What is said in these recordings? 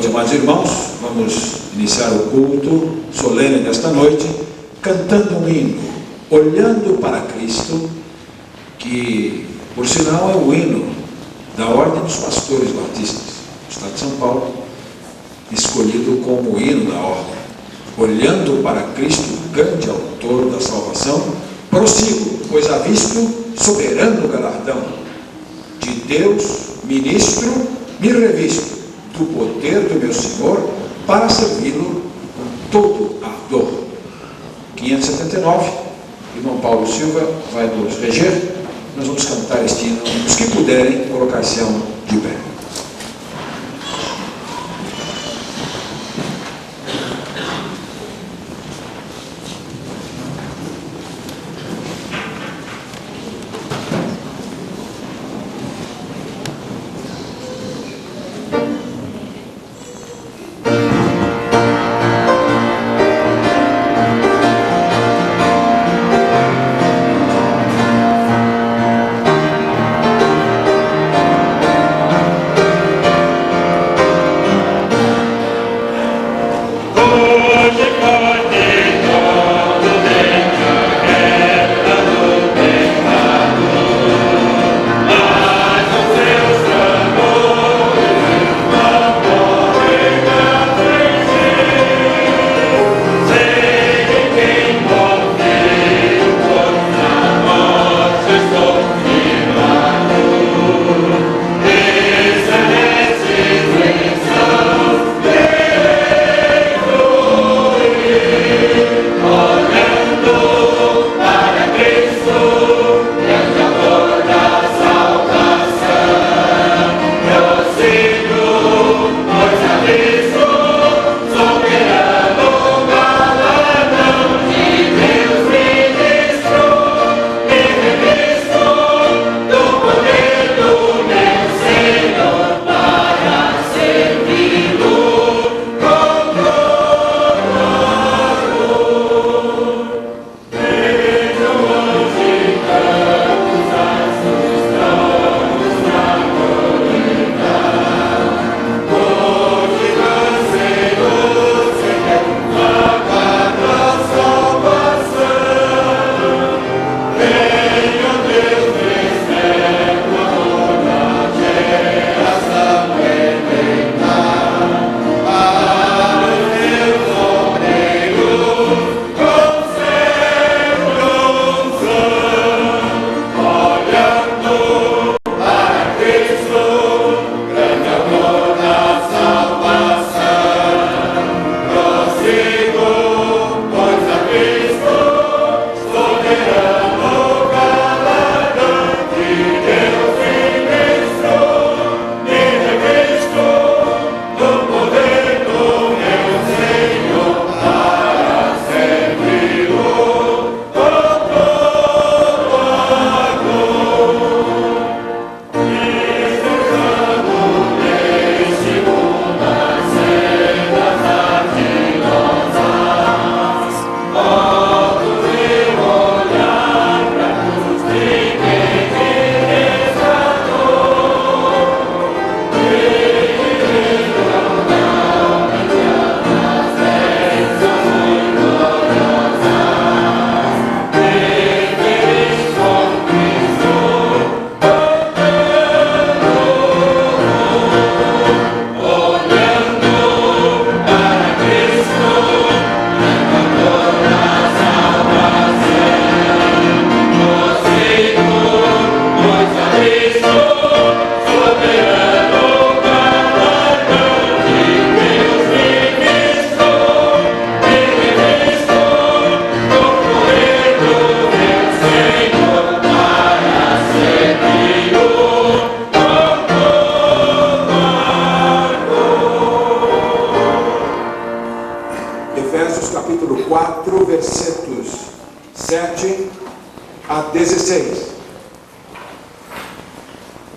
noite, amados irmãos. Vamos iniciar o culto solene desta noite cantando um hino, olhando para Cristo, que por sinal é o hino da Ordem dos Pastores Batistas do Estado de São Paulo, escolhido como hino da ordem. Olhando para Cristo, grande autor da salvação, prossigo, pois avisto soberano galardão de Deus, ministro, me revisto do poder do meu Senhor, para servi-lo com todo ardor. 579, irmão Paulo Silva vai nos reger. Nós vamos cantar este hino. Os que puderem, colocar-se de pé.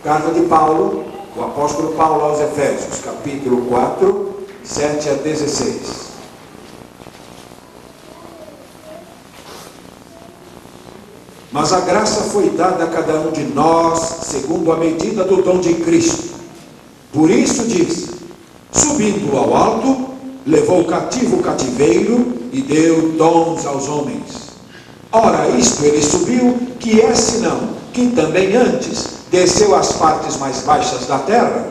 Carta de Paulo, o apóstolo Paulo aos Efésios, capítulo 4, 7 a 16. Mas a graça foi dada a cada um de nós, segundo a medida do dom de Cristo. Por isso diz: Subindo ao alto, levou cativo o cativeiro e deu dons aos homens. Ora, isto ele subiu, que é senão que também antes desceu às partes mais baixas da terra?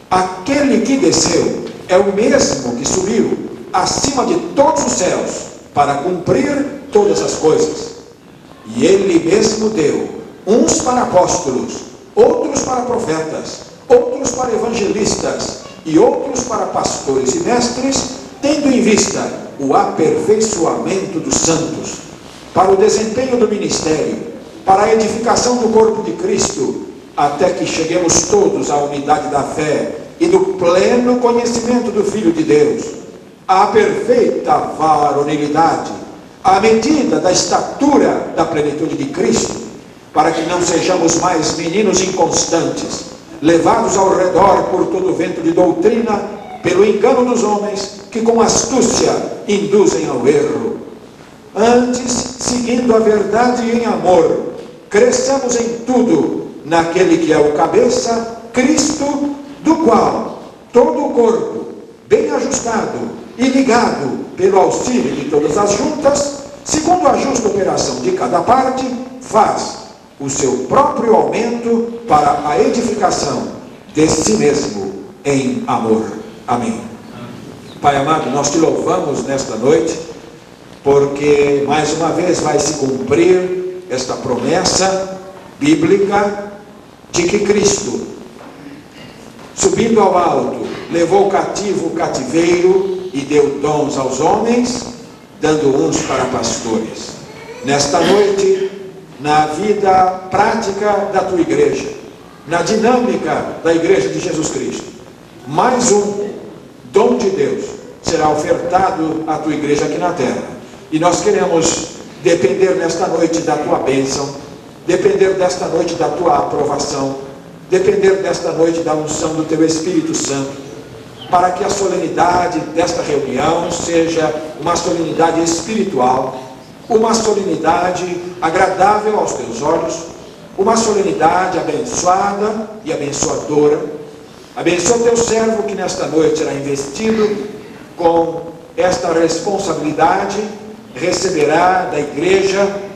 Aquele que desceu é o mesmo que subiu acima de todos os céus para cumprir todas as coisas. E ele mesmo deu uns para apóstolos, outros para profetas, outros para evangelistas e outros para pastores e mestres, tendo em vista o aperfeiçoamento dos santos, para o desempenho do ministério, para a edificação do corpo de Cristo, até que cheguemos todos à unidade da fé e do pleno conhecimento do Filho de Deus, à perfeita varonilidade, à medida da estatura da plenitude de Cristo, para que não sejamos mais meninos inconstantes, levados ao redor por todo vento de doutrina, pelo engano dos homens, que com astúcia induzem ao erro. Antes, seguindo a verdade em amor, cresçamos em tudo naquele que é o cabeça, Cristo, do qual todo o corpo, bem ajustado e ligado pelo auxílio de todas as juntas, segundo a justa operação de cada parte, faz o seu próprio aumento para a edificação de si mesmo em amor. Amém. Pai amado, nós te louvamos nesta noite, porque mais uma vez vai se cumprir esta promessa bíblica de que Cristo, subindo ao alto, levou cativo o cativeiro e deu dons aos homens, dando uns para pastores. Nesta noite, na vida prática da tua igreja, na dinâmica da igreja de Jesus Cristo, mais um dom de Deus será ofertado à tua igreja aqui na terra. E nós queremos depender nesta noite da tua bênção, depender desta noite da tua aprovação, depender desta noite da unção do teu Espírito Santo, para que a solenidade desta reunião seja uma solenidade espiritual, uma solenidade agradável aos teus olhos, uma solenidade abençoada e abençoadora. Abençoa o teu servo que nesta noite será investido com esta responsabilidade, receberá da igreja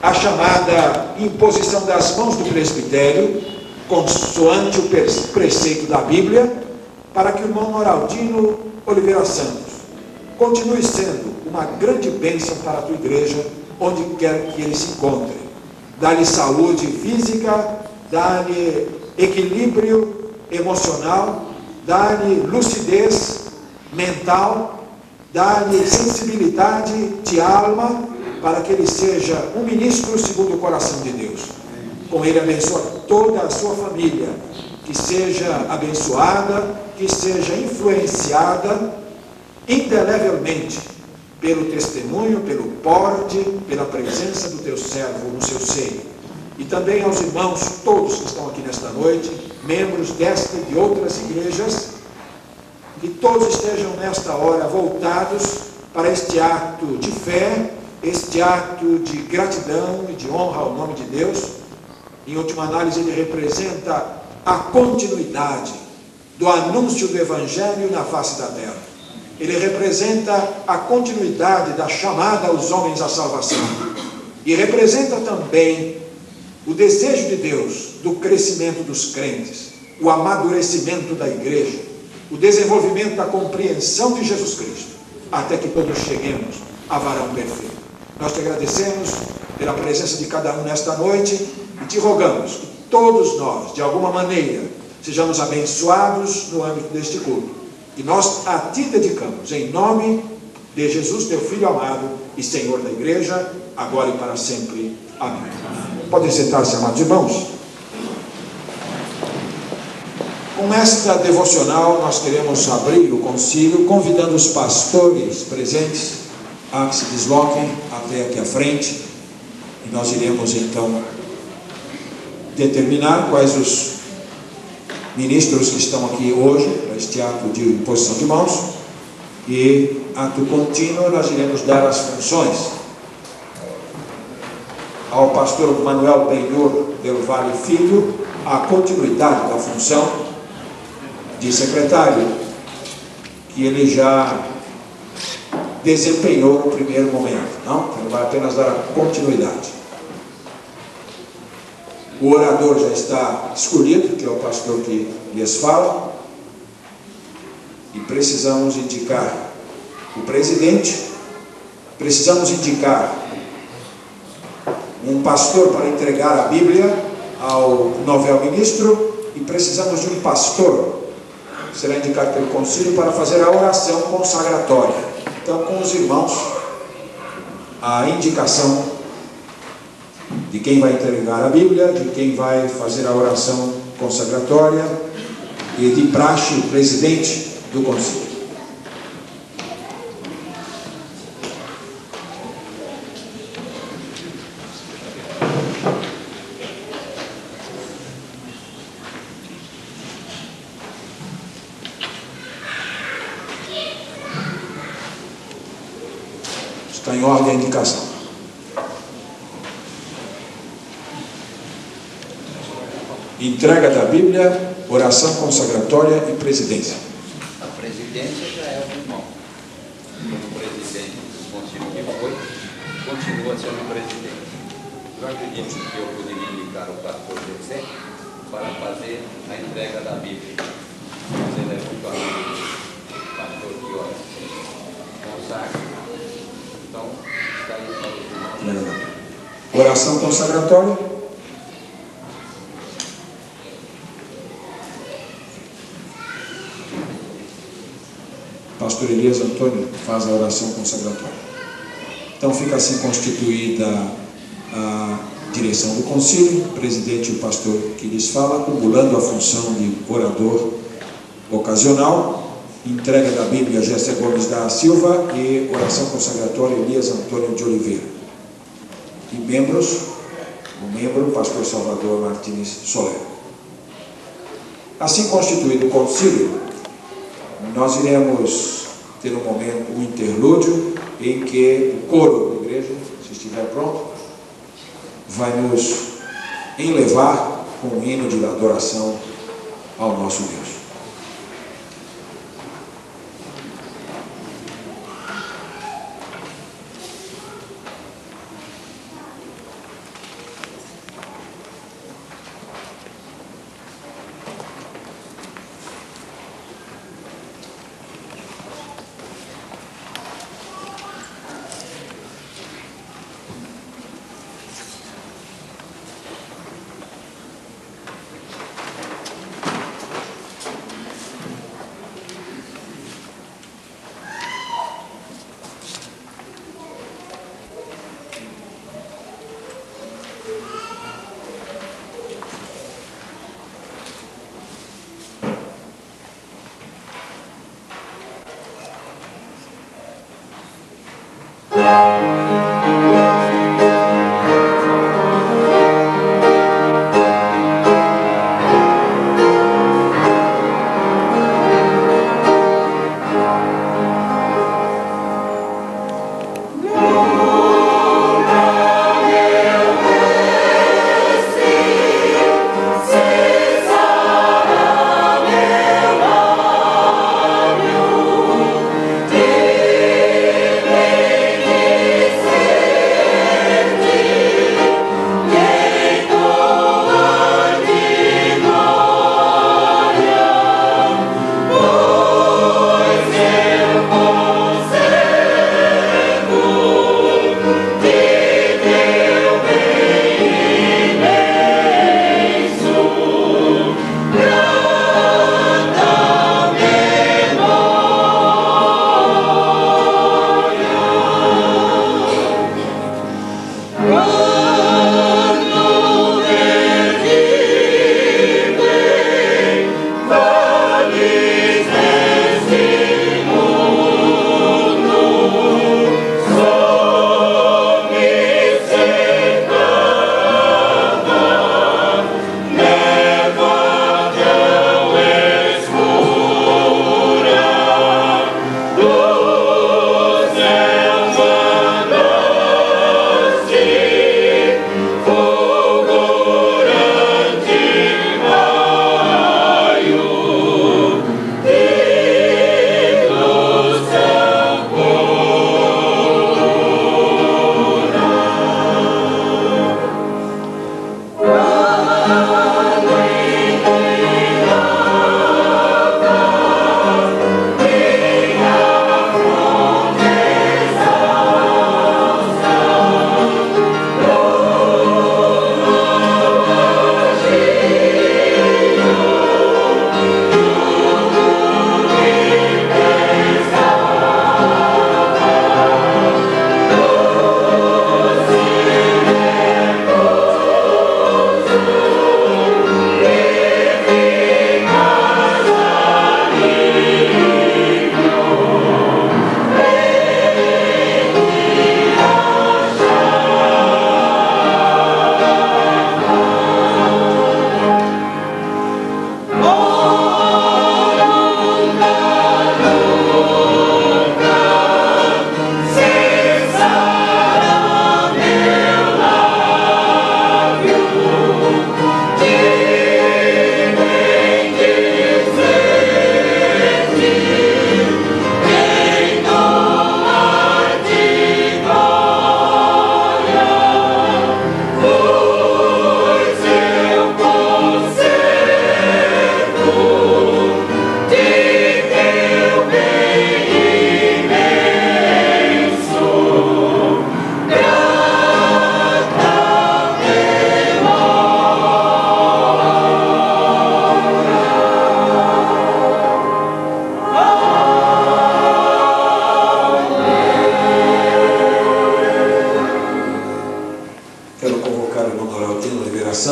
a chamada imposição das mãos do presbitério, consoante o preceito da Bíblia, para que o irmão Noraldino Oliveira Santos continue sendo uma grande bênção para a tua igreja, onde quer que ele se encontre. Dá-lhe saúde física, dá-lhe equilíbrio emocional, dá-lhe lucidez mental, dá-lhe sensibilidade de alma, para que ele seja um ministro segundo o coração de Deus. Com ele abençoa toda a sua família, que seja abençoada, que seja influenciada indelevelmente pelo testemunho, pelo porte, pela presença do teu servo no seu seio. E também aos irmãos todos que estão aqui nesta noite, membros desta e de outras igrejas, que todos estejam nesta hora voltados para este ato de fé, este ato de gratidão e de honra ao nome de Deus. Em última análise, ele representa a continuidade do anúncio do Evangelho na face da terra. Ele representa a continuidade da chamada aos homens à salvação. E representa também o desejo de Deus do crescimento dos crentes, o amadurecimento da igreja, o desenvolvimento da compreensão de Jesus Cristo, até que todos cheguemos a varão perfeito. Nós te agradecemos pela presença de cada um nesta noite e te rogamos que todos nós, de alguma maneira, sejamos abençoados no âmbito deste culto. E nós a ti dedicamos, em nome de Jesus, teu Filho amado e Senhor da igreja, agora e para sempre. Amém. Podem sentar-se, amados irmãos. Com esta devocional, nós queremos abrir o concílio, convidando os pastores presentes a que se desloquem até aqui à frente. E nós iremos, então, determinar quais os ministros que estão aqui hoje, para este ato de imposição de mãos. E, ato contínuo, nós iremos dar as funções ao pastor Manuel Benhur del Valle Filho, a continuidade da função, de secretário que ele já desempenhou no primeiro momento. Não, ele vai apenas dar a continuidade. O orador já está escolhido, que é o pastor que lhes fala, e precisamos indicar o presidente, precisamos indicar um pastor para entregar a Bíblia ao novel ministro, e precisamos de um pastor, será indicado pelo concílio, para fazer a oração consagratória. Então, com os irmãos, a indicação de quem vai entregar a Bíblia, de quem vai fazer a oração consagratória, e de praxe, o presidente do concílio. Está em ordem a indicação. Entrega da Bíblia, oração consagratória e presidência. A presidência já é o irmão. Como presidente do concílio que foi, continua sendo presidente. Eu acredito que eu poderia indicar o pastor José para fazer a entrega da Bíblia. Mas ele é o pastor que ora, consagra. Então, está aí para os irmãos. Oração consagratória. Pastor Elias Antônio faz a oração consagratória. Então fica assim constituída a direção do concílio, o presidente e o pastor que lhes fala, acumulando a função de orador ocasional, entrega da Bíblia Gessé Gomes da Silva e oração consagratória Elias Antônio de Oliveira. E membros, o membro pastor Salvador Martins Soler. Assim constituído o concílio, nós iremos ter um momento, um interlúdio, em que o coro da igreja, se estiver pronto, vai nos enlevar com um hino de adoração ao nosso Deus.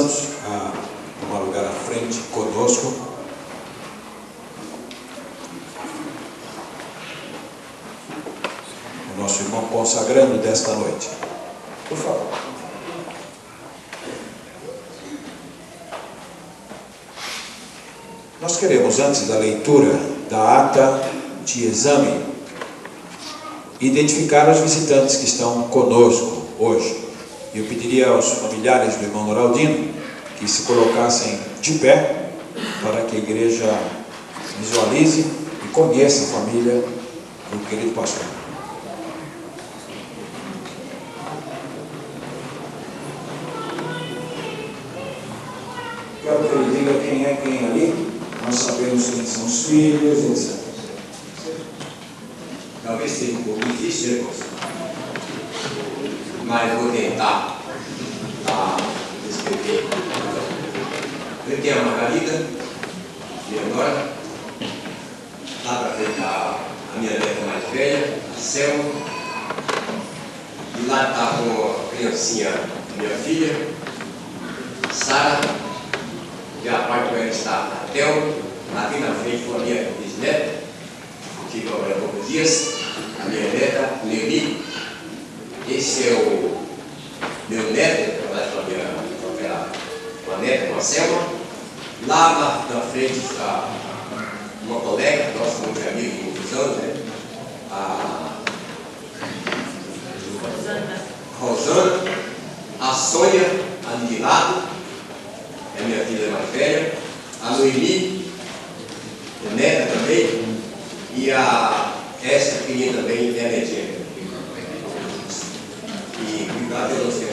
cristãos a tomar lugar à frente conosco. O nosso irmão consagrando desta noite. Por favor. Nós queremos, antes da leitura da ata de exame, identificar os visitantes que estão conosco hoje. Eu pediria aos familiares do irmão Noraldino que se colocassem de pé para que a igreja visualize e conheça a família do querido pastor. Quero que ele diga quem é quem ali. Nós sabemos quem são os filhos, etc. Talvez seja um pouco difícil, irmãos, mas vou tentar descrever. Eu tenho a Margarida, menor, lá para frente a minha neta mais velha, a Selma, e lá está com a criancinha, minha filha, Sara, e a parte web está a Thelma, aqui na frente com a minha bisneta, que agora há poucos dias, a minha neta, Nelly. Esse é o meu neto, com a neta, com a Selma. Lá na frente está uma colega, nossa, muito amiga de muitos anos, né? A Rosana, a Sônia, ali de lado, é a minha filha mais velha, a Noemi, a neta também, e essa filhinha também é a netinha. E obrigado a você.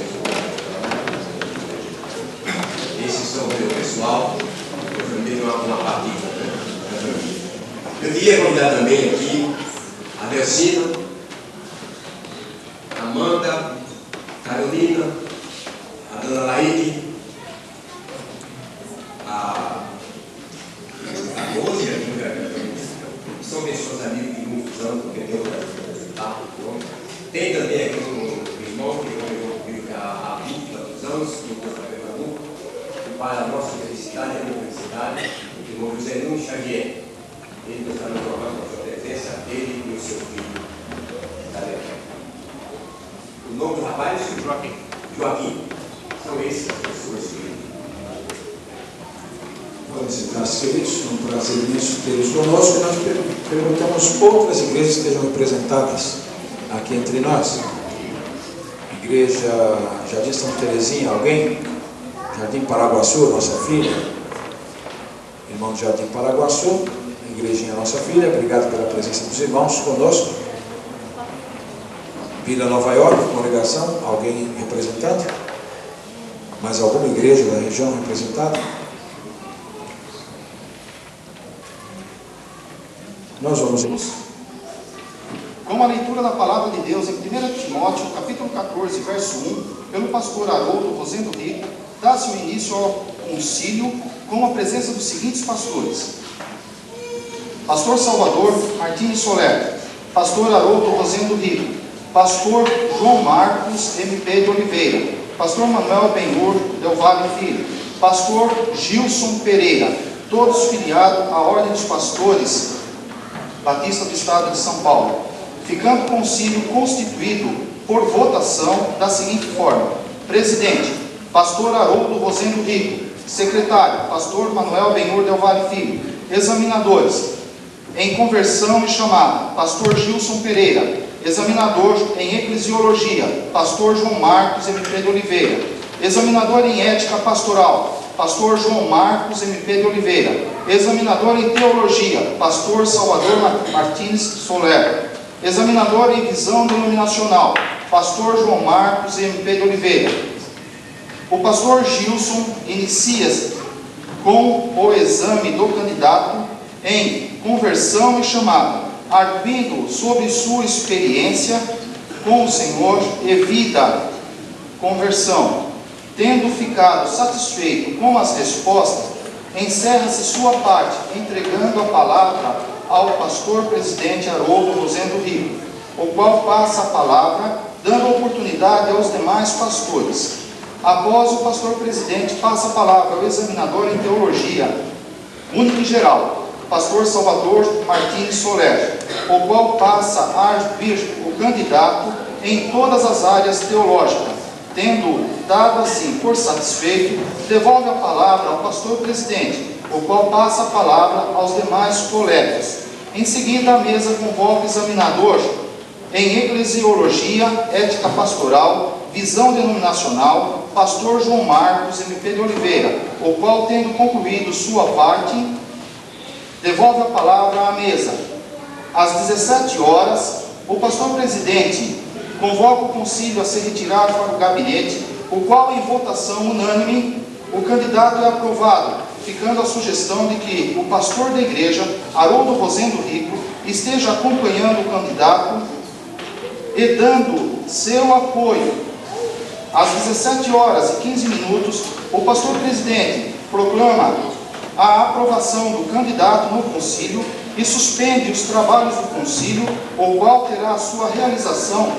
Esses são o meu pessoal, eu também uma partida da família. Eu queria convidar também aqui a Delcina, Amanda, Carolina, a dona Laíde, a Rose, são pessoas amigos de muitos anos, porque Deus vai visitar. Tem também aqui um irmão que conviveu comigo há 20 anos, que eu estou sabendo, o pai da nossa felicidade e a minha felicidade, o irmão José Nunes Xavier. Ele está nos honrando com a sua presença, ele e o seu filho. O nome do rapaz é Joaquim. Joaquim. São essas pessoas que. Podem sentar-se, queridos. É um prazer imenso tê-los conosco. E nós perguntamos outras igrejas que estejam representadas aqui entre nós. Igreja Jardim Santa Terezinha, alguém? Jardim Paraguaçu, nossa filha. Irmão do Jardim Paraguaçu, a igrejinha nossa filha. Obrigado pela presença dos irmãos conosco. Vila Nova York, congregação, alguém representando? Mais alguma igreja da região representada? Nós vamos com a leitura da palavra de Deus em 1 Timóteo, capítulo 14, verso 1, pelo pastor Haroldo Rosendo Rico, dá-se o início ao concílio com a presença dos seguintes pastores: pastor Salvador Martins Soler, pastor Haroldo Rosendo Rico, pastor João Marcos MP de Oliveira, pastor Manuel Benhur Del Valle Filho, pastor Gilson Pereira, todos filiados à Ordem dos Pastores Batista do Estado de São Paulo, ficando o concílio constituído por votação da seguinte forma: presidente, pastor Haroldo Rosendo Rico, secretário, pastor Manuel Benhur Del Valle Filho, examinadores, em conversão e chamada, pastor Gilson Pereira, examinador em eclesiologia, pastor João Marcos MP de Oliveira, examinador em ética pastoral, pastor João Marcos MP de Oliveira, examinador em teologia, pastor Salvador Martins Soler, examinador em visão denominacional, pastor João Marcos MP de Oliveira. O pastor Gilson inicia-se com o exame do candidato em conversão e chamada, arguindo sobre sua experiência com o Senhor e vida conversão. Tendo ficado satisfeito com as respostas, encerra-se sua parte, entregando a palavra ao pastor presidente Haroldo Rosendo Rico, o qual passa a palavra, dando oportunidade aos demais pastores. Após o pastor presidente, passa a palavra ao examinador em teologia única e geral, pastor Salvador Martins Soler, o qual passa a arguir o candidato em todas as áreas teológicas. Tendo dado assim por satisfeito, devolve a palavra ao pastor presidente, o qual passa a palavra aos demais colegas. Em seguida, a mesa convoca o examinador em eclesiologia, ética pastoral, visão denominacional, pastor João Marcos MP de Oliveira, o qual, tendo concluído sua parte, devolve a palavra à mesa. Às 17 horas, o pastor presidente convoca o concílio a se retirar para o gabinete, o qual, em votação unânime, o candidato é aprovado, ficando a sugestão de que o pastor da igreja, Haroldo Rosendo Rico, esteja acompanhando o candidato e dando seu apoio. Às 17 horas e 15 minutos, o pastor presidente proclama a aprovação do candidato no concílio e suspende os trabalhos do concílio, o qual terá a sua realização,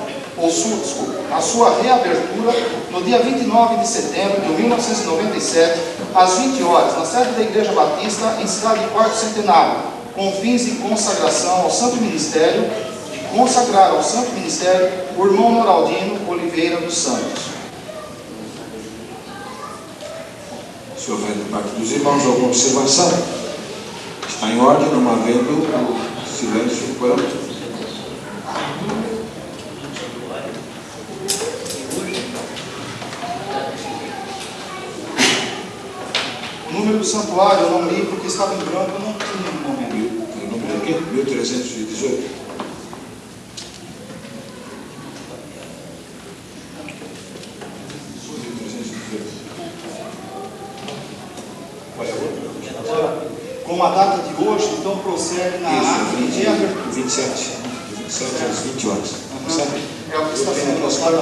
a sua reabertura no dia 29 de setembro de 1997, às 20 horas, na sede da Igreja Batista, em cidade de Quarto Centenário, com fins de consagração ao Santo Ministério, de consagrar ao Santo Ministério o irmão Noraldino Oliveira dos Santos. O senhor vai da parte dos irmãos, alguma observação? Está em ordem, não havendo silêncio por aqui. O número do santuário eu não li porque estava em branco, eu não tinha no momento. Tem o número aqui? 1318. Com a data de hoje, então prossegue na arte de abertura. 27 às 20 horas. Certo? É o que está sendo nós postado.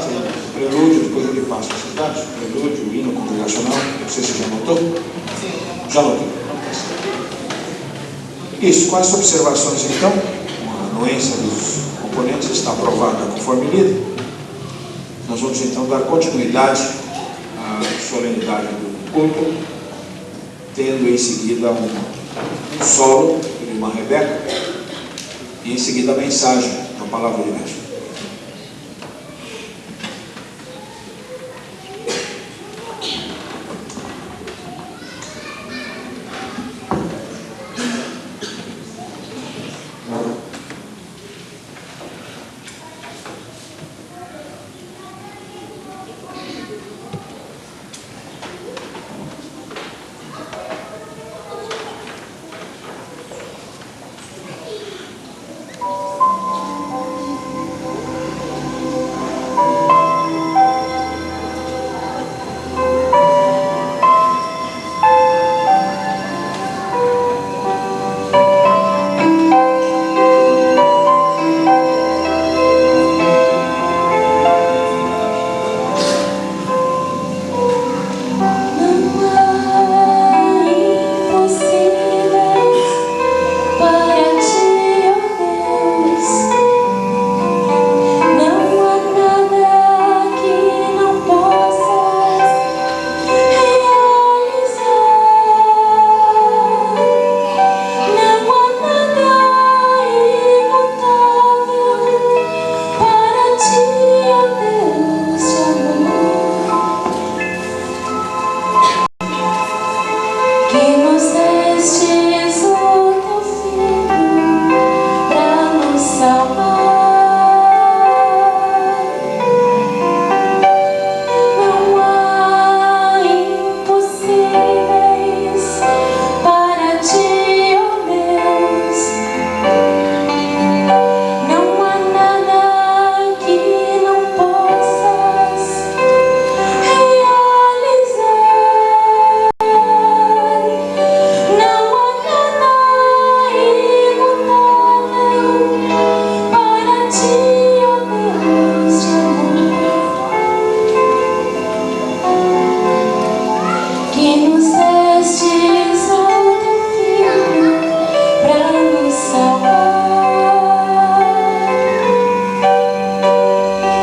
prelúdio, depois eu lhe passo os dados. Prelúdio, hino congregacional. Não sei se você já notou. Sim. Já notou. Isso, com as observações então, com a anuência dos componentes está aprovada conforme lido. Nós vamos então dar continuidade à solenidade do culto, tendo em seguida um solo de irmã Rebeca e em seguida a mensagem da palavra de Deus.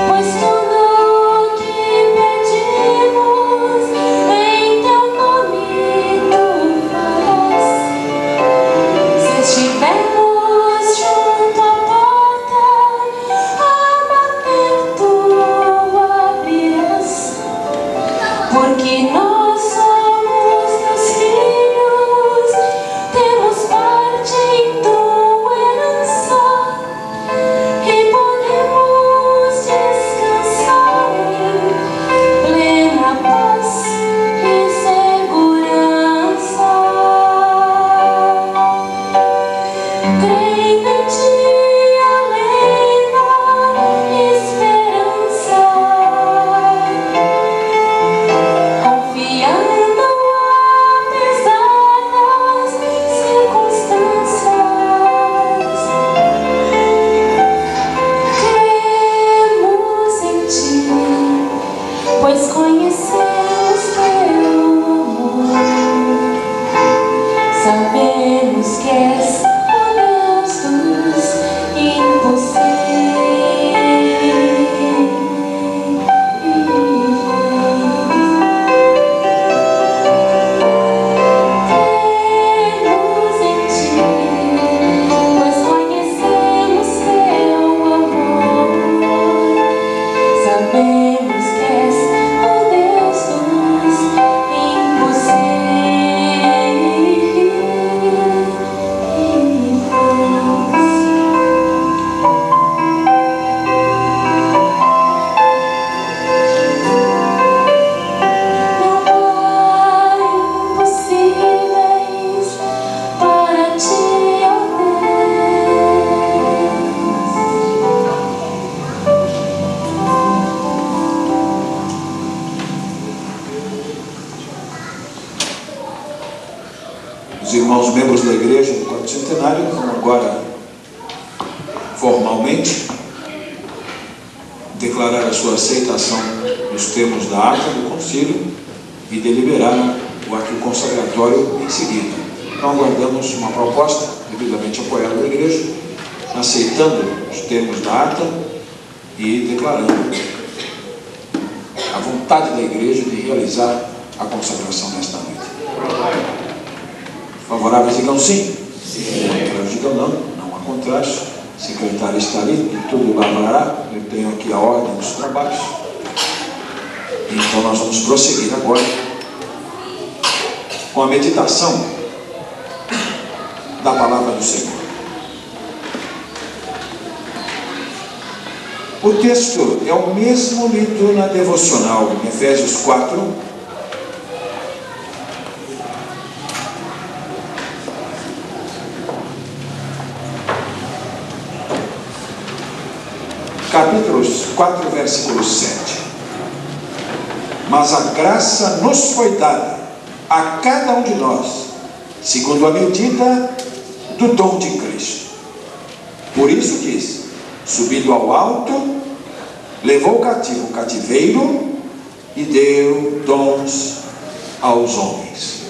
Pois tudo que pedimos Os irmãos membros da igreja do quarto centenário vão agora formalmente declarar a sua aceitação nos termos da ata do concílio e deliberar o ato consagratório em seguida. Então aguardamos uma proposta devidamente apoiada da igreja, aceitando os termos da ata e declarando a vontade da igreja de realizar a consagração nesta noite. Favoráveis digam sim. Contrários digam não. Não há contrários. O secretário está ali e tudo lavrará. Eu tenho aqui a ordem dos trabalhos. Então nós vamos prosseguir agora com a meditação da palavra do Senhor. O texto é o mesmo lido na devocional, em Efésios 4. Capítulo 4, versículo 7. Mas a graça nos foi dada a cada um de nós, segundo a medida do dom de Cristo. Por isso diz: subindo ao alto, levou cativo o cativeiro e deu dons aos homens.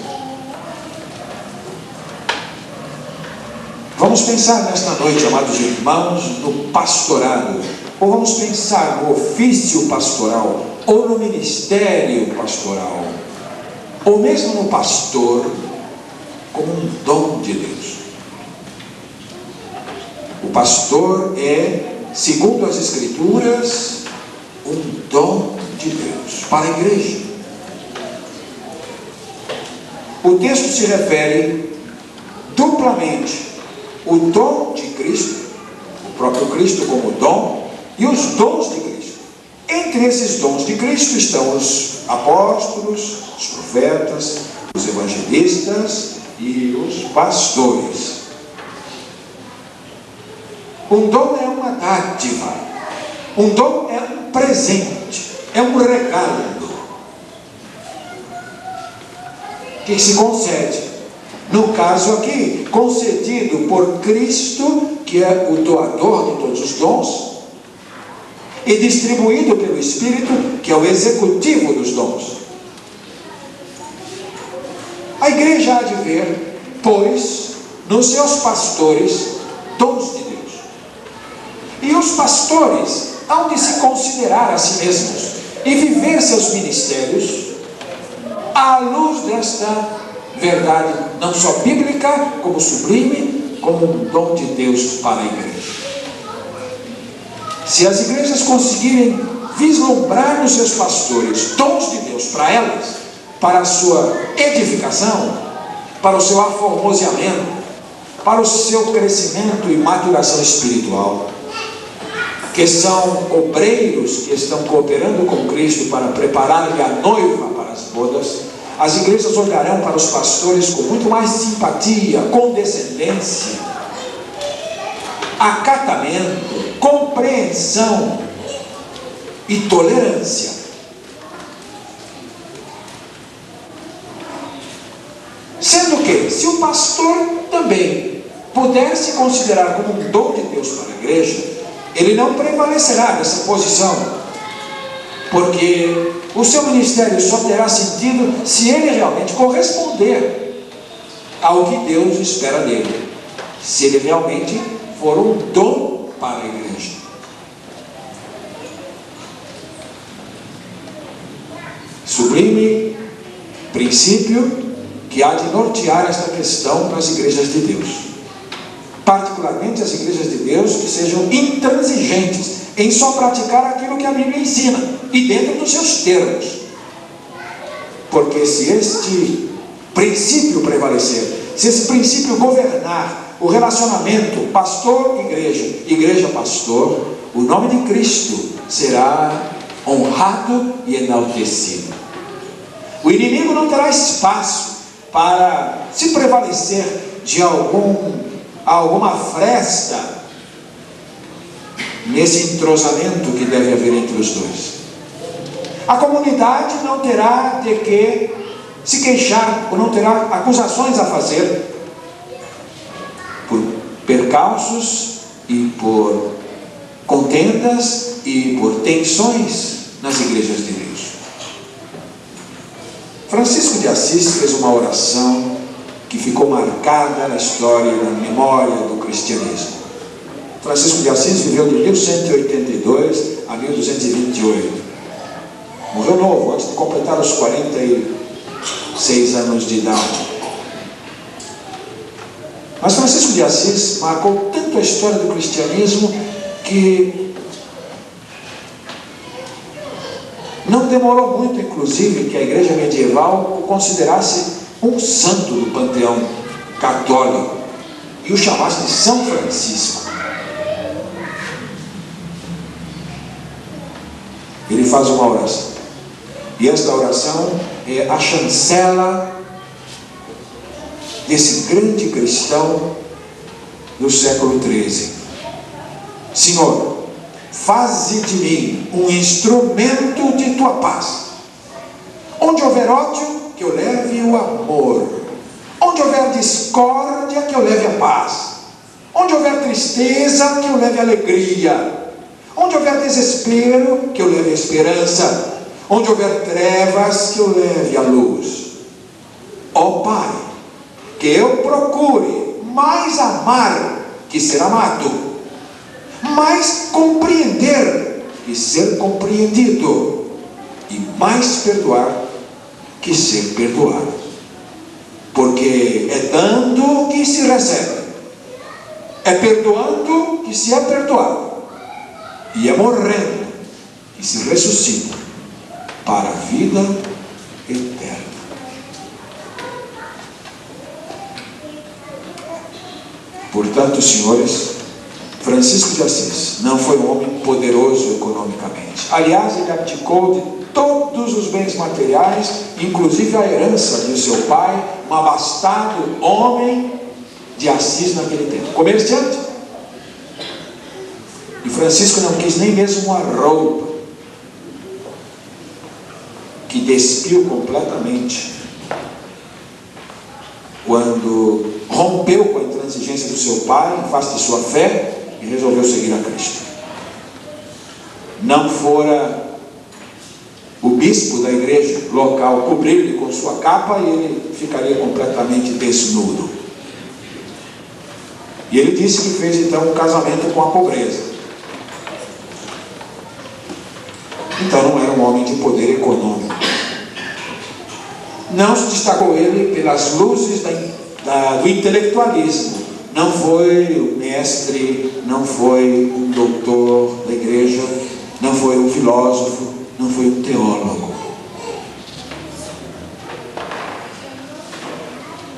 Vamos pensar nesta noite, amados irmãos, no pastorado, ou vamos pensar no ofício pastoral, ou no ministério pastoral, ou mesmo no pastor, como um dom de Deus. O pastor é, segundo as Escrituras, um dom de Deus para a igreja. O texto se refere duplamente o dom de Cristo, o próprio Cristo como dom, e os dons de Cristo. Entre esses dons de Cristo estão os apóstolos, os profetas, os evangelistas e os pastores. Um dom é uma dádiva, um dom é um presente, é um regalo que se concede. No caso aqui, concedido por Cristo, que é o doador de todos os dons, e distribuído pelo Espírito, que é o executivo dos dons. A igreja há de ver, pois, nos seus pastores, dons de Deus. E os pastores hão de se considerar a si mesmos e viver seus ministérios à luz desta verdade, não só bíblica, como sublime, como um dom de Deus para a igreja. Se as igrejas conseguirem vislumbrar nos seus pastores dons de Deus para elas, para a sua edificação, para o seu aformoseamento, para o seu crescimento e maturação espiritual, que são obreiros que estão cooperando com Cristo para preparar-lhe a noiva para as bodas, as igrejas olharão para os pastores com muito mais simpatia, condescendência, acatamento, compreensão e tolerância. Sendo que, se o pastor também puder se considerar como um dom de Deus para a igreja, ele não prevalecerá nessa posição, porque o seu ministério só terá sentido se ele realmente corresponder ao que Deus espera dele, se ele realmente for um dom para a igreja. Sublime princípio que há de nortear esta questão nas igrejas de Deus, particularmente as igrejas de Deus que sejam intransigentes em só praticar aquilo que a Bíblia ensina e dentro dos seus termos, porque se este princípio prevalecer, se esse princípio governar o relacionamento pastor-igreja, igreja-pastor, o nome de Cristo será honrado e enaltecido. O inimigo não terá espaço para se prevalecer de alguma fresta nesse entrosamento que deve haver entre os dois. A comunidade não terá de que se queixar, ou não terá acusações a fazer percalços e por contendas e por tensões nas igrejas de Deus. Francisco de Assis fez uma oração que ficou marcada na história e na memória do cristianismo. Francisco de Assis viveu de 1182 a 1228. Morreu novo, antes de completar os 46 anos de idade. Mas Francisco de Assis marcou tanto a história do cristianismo que não demorou muito, inclusive, que a igreja medieval o considerasse um santo do panteão católico e o chamasse de São Francisco. Ele faz uma oração, e esta oração é a chancela desse grande cristão do século XIII. Senhor, faze de mim um instrumento de tua paz. Onde houver ódio, que eu leve o amor. Onde houver discórdia, que eu leve a paz. Onde houver tristeza, que eu leve a alegria. Onde houver desespero, que eu leve a esperança. Onde houver trevas, que eu leve a luz. Ó Pai, que eu procure mais amar que ser amado, mais compreender que ser compreendido, e mais perdoar que ser perdoado. Porque é dando que se recebe, é perdoando que se é perdoado, e é morrendo que se ressuscita para a vida eterna. Portanto, senhores, Francisco de Assis não foi um homem poderoso economicamente. Aliás, ele abdicou de todos os bens materiais, inclusive a herança de seu pai, um abastado homem de Assis naquele tempo, comerciante. E Francisco não quis nem mesmo uma roupa, que despiu completamente quando rompeu com a intransigência do seu pai em face de sua fé e resolveu seguir a Cristo. Não fora o bispo da igreja local cobrir-lhe com sua capa e ele ficaria completamente desnudo. E ele disse que fez então um casamento com a pobreza. Então não era um homem de poder econômico. Não se destacou ele pelas luzes do intelectualismo. Não foi o mestre, não foi um doutor da igreja, não foi um filósofo, não foi um teólogo.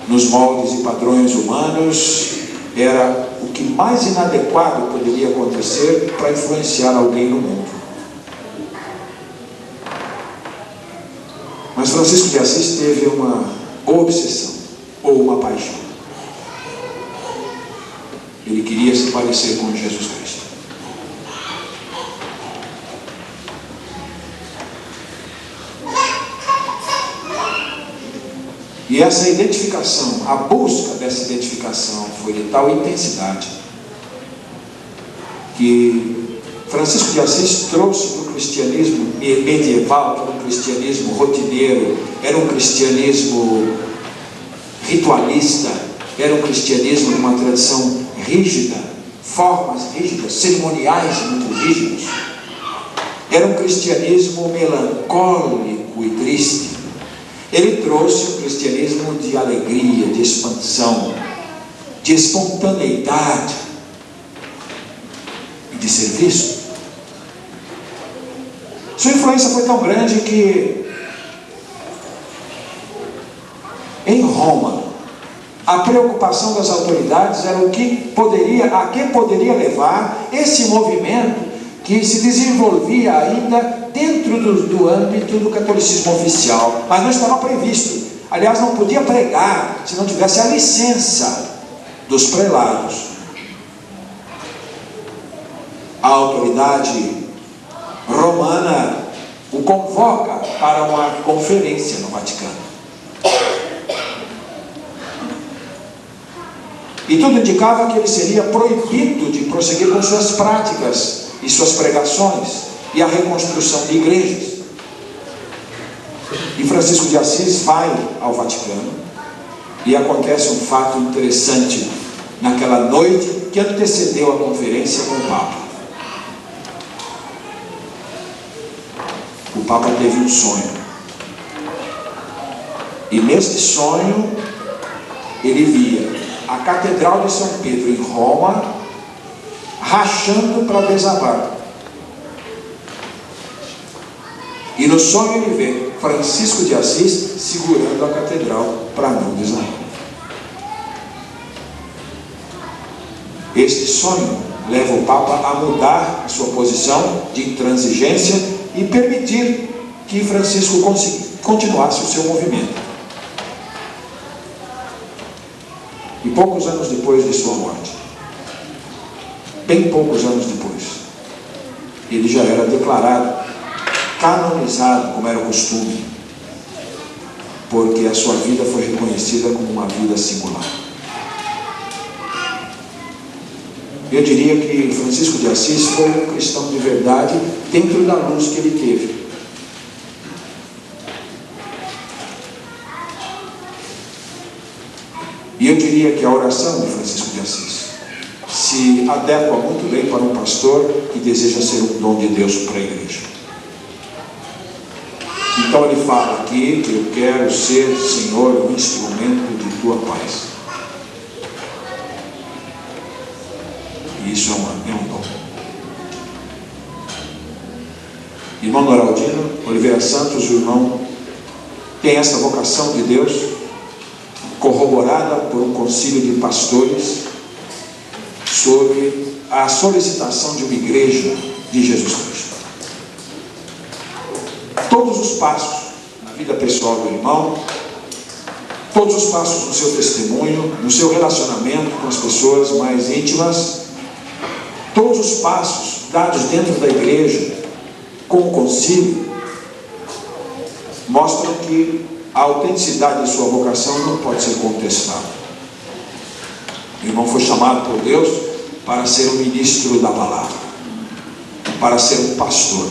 Nos moldes e padrões humanos, era o que mais inadequado poderia acontecer para influenciar alguém no mundo. Mas Francisco de Assis teve uma obsessão, ou uma paixão. Ele queria se parecer com Jesus Cristo. E essa identificação, a busca dessa identificação foi de tal intensidade que Francisco de Assis trouxe para o cristianismo medieval, que era um cristianismo rotineiro, era um cristianismo ritualista, era um cristianismo de uma tradição rígida, formas rígidas, cerimoniais muito rígidos. Era um cristianismo melancólico e triste. Ele trouxe um cristianismo de alegria, de expansão, de espontaneidade e de serviço. Sua influência foi tão grande que em Roma a preocupação das autoridades era a que poderia levar esse movimento que se desenvolvia ainda dentro do âmbito do catolicismo oficial, mas não estava previsto. Aliás, não podia pregar se não tivesse a licença dos prelados. A autoridade romana o convoca para uma conferência no Vaticano. E tudo indicava que ele seria proibido de prosseguir com suas práticas e suas pregações e a reconstrução de igrejas. E Francisco de Assis vai ao Vaticano e acontece um fato interessante naquela noite que antecedeu a conferência com o Papa. O Papa teve um sonho. E neste sonho ele via a Catedral de São Pedro em Roma rachando para desabar. E no sonho ele vê Francisco de Assis segurando a catedral para não desabar. Este sonho leva o Papa a mudar a sua posição de intransigência e permitir que Francisco continuasse o seu movimento. E poucos anos depois de sua morte, bem poucos anos depois, ele já era declarado canonizado, como era o costume, porque a sua vida foi reconhecida como uma vida singular. Eu diria que Francisco de Assis foi um cristão de verdade dentro da luz que ele teve. E eu diria que a oração de Francisco de Assis se adequa muito bem para um pastor que deseja ser um dom de Deus para a igreja. Então ele fala aqui que eu quero ser, Senhor, um instrumento de tua paz. E isso é um dom. Irmão Noraldino Oliveira Santos, o irmão tem essa vocação de Deus, corroborada por um concílio de pastores, sobre a solicitação de uma igreja de Jesus Cristo. Todos os passos na vida pessoal do irmão, todos os passos no seu testemunho, no seu relacionamento com as pessoas mais íntimas, todos os passos dados dentro da igreja, com o concílio, mostram que a autenticidade de sua vocação não pode ser contestada. O irmão foi chamado por Deus para ser um ministro da palavra, para ser um pastor.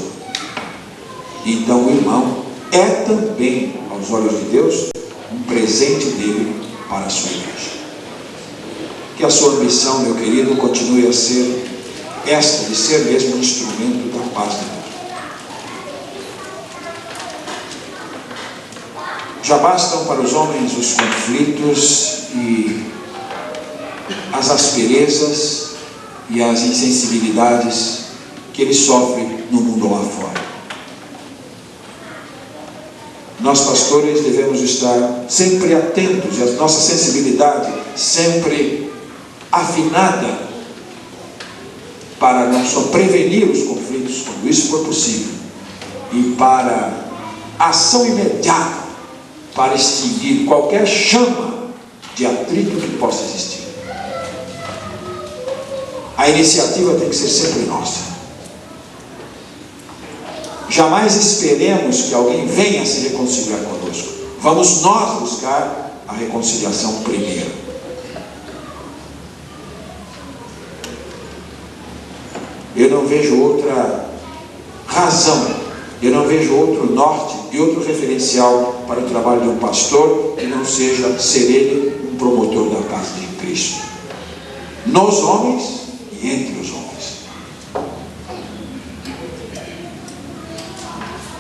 Então o irmão é também, aos olhos de Deus, um presente dele para a sua igreja. Que a sua ambição, meu querido, continue a ser esta, de ser mesmo um instrumento da paz de Deus. Já bastam para os homens os conflitos e as asperezas e as insensibilidades que eles sofrem no mundo lá fora. Nós, pastores, devemos estar sempre atentos e a nossa sensibilidade sempre afinada para não só prevenir os conflitos, quando isso for possível, e para ação imediata para extinguir qualquer chama de atrito que possa existir. A iniciativa tem que ser sempre nossa. Jamais esperemos que alguém venha se reconciliar conosco. Vamos nós buscar a reconciliação primeiro. Eu não vejo outra razão, eu não vejo outro norte e outro referencial para o trabalho de um pastor que não seja ser ele um promotor da paz de Cristo, nos homens e entre os homens.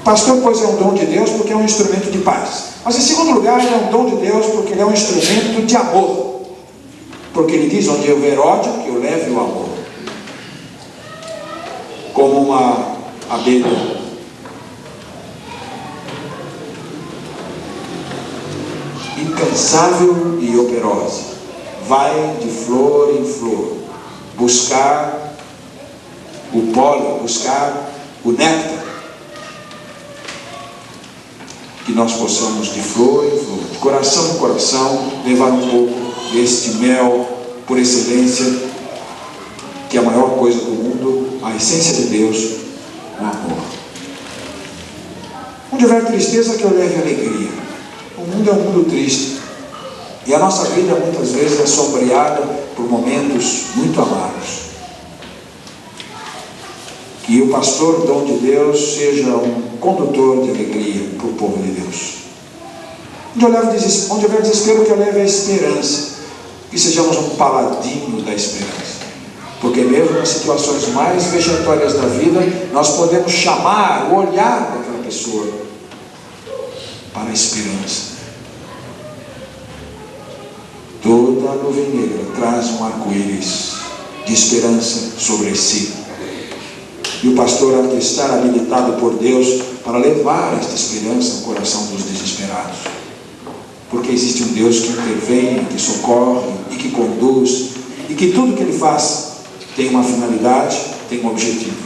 Pastor, pois, é um dom de Deus porque é um instrumento de paz. Mas, em segundo lugar, ele é um dom de Deus porque ele é um instrumento de amor. Porque ele diz, onde houver ódio, que eu leve o amor. Como uma abelha incansável e operosa, vai de flor em flor, buscar o pólen, buscar o néctar, que nós possamos de flor em flor, de coração em coração, levar um pouco deste mel por excelência, que é a maior coisa do mundo, a essência de Deus, o amor. Onde houver tristeza, que eu leve alegria. O mundo é um mundo triste, e a nossa vida muitas vezes é sombreada por momentos muito amargos. Que o pastor, dom de Deus, seja um condutor de alegria para o povo de Deus. Onde houver desespero, que eu leve a esperança. Que sejamos um paladino da esperança. Porque mesmo nas situações mais vexatórias da vida, nós podemos chamar o olhar daquela pessoa para a esperança. Toda a nuvem negra traz um arco-íris de esperança sobre si. E o pastor há de estar habilitado por Deus para levar esta esperança ao coração dos desesperados. Porque existe um Deus que intervém, que socorre e que conduz, e que tudo que Ele faz tem uma finalidade, tem um objetivo.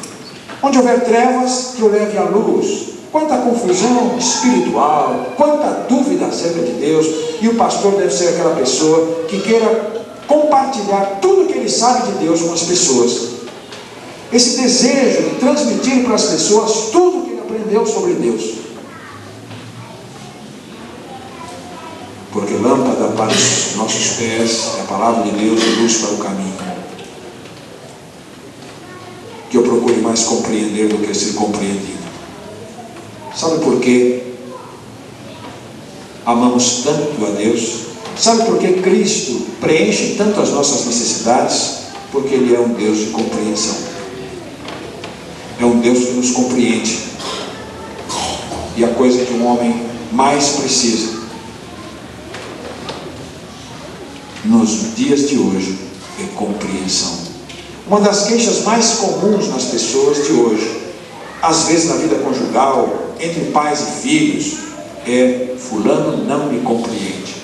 Onde houver trevas, que o leve à luz. Quanta confusão espiritual, quanta dúvida acerca de Deus, e o pastor deve ser aquela pessoa que queira compartilhar tudo que ele sabe de Deus com as pessoas. Esse desejo de transmitir para as pessoas tudo que ele aprendeu sobre Deus. Porque lâmpada para os nossos pés é a palavra de Deus e luz para o caminho. Que eu procure mais compreender do que ser compreendido. Sabe por quê amamos tanto a Deus? Sabe por que Cristo preenche tanto as nossas necessidades? Porque Ele é um Deus de compreensão. É um Deus que nos compreende. E a coisa que um homem mais precisa nos dias de hoje é compreensão. Uma das queixas mais comuns nas pessoas de hoje, às vezes na vida conjugal, entre pais e filhos, é: fulano não me compreende.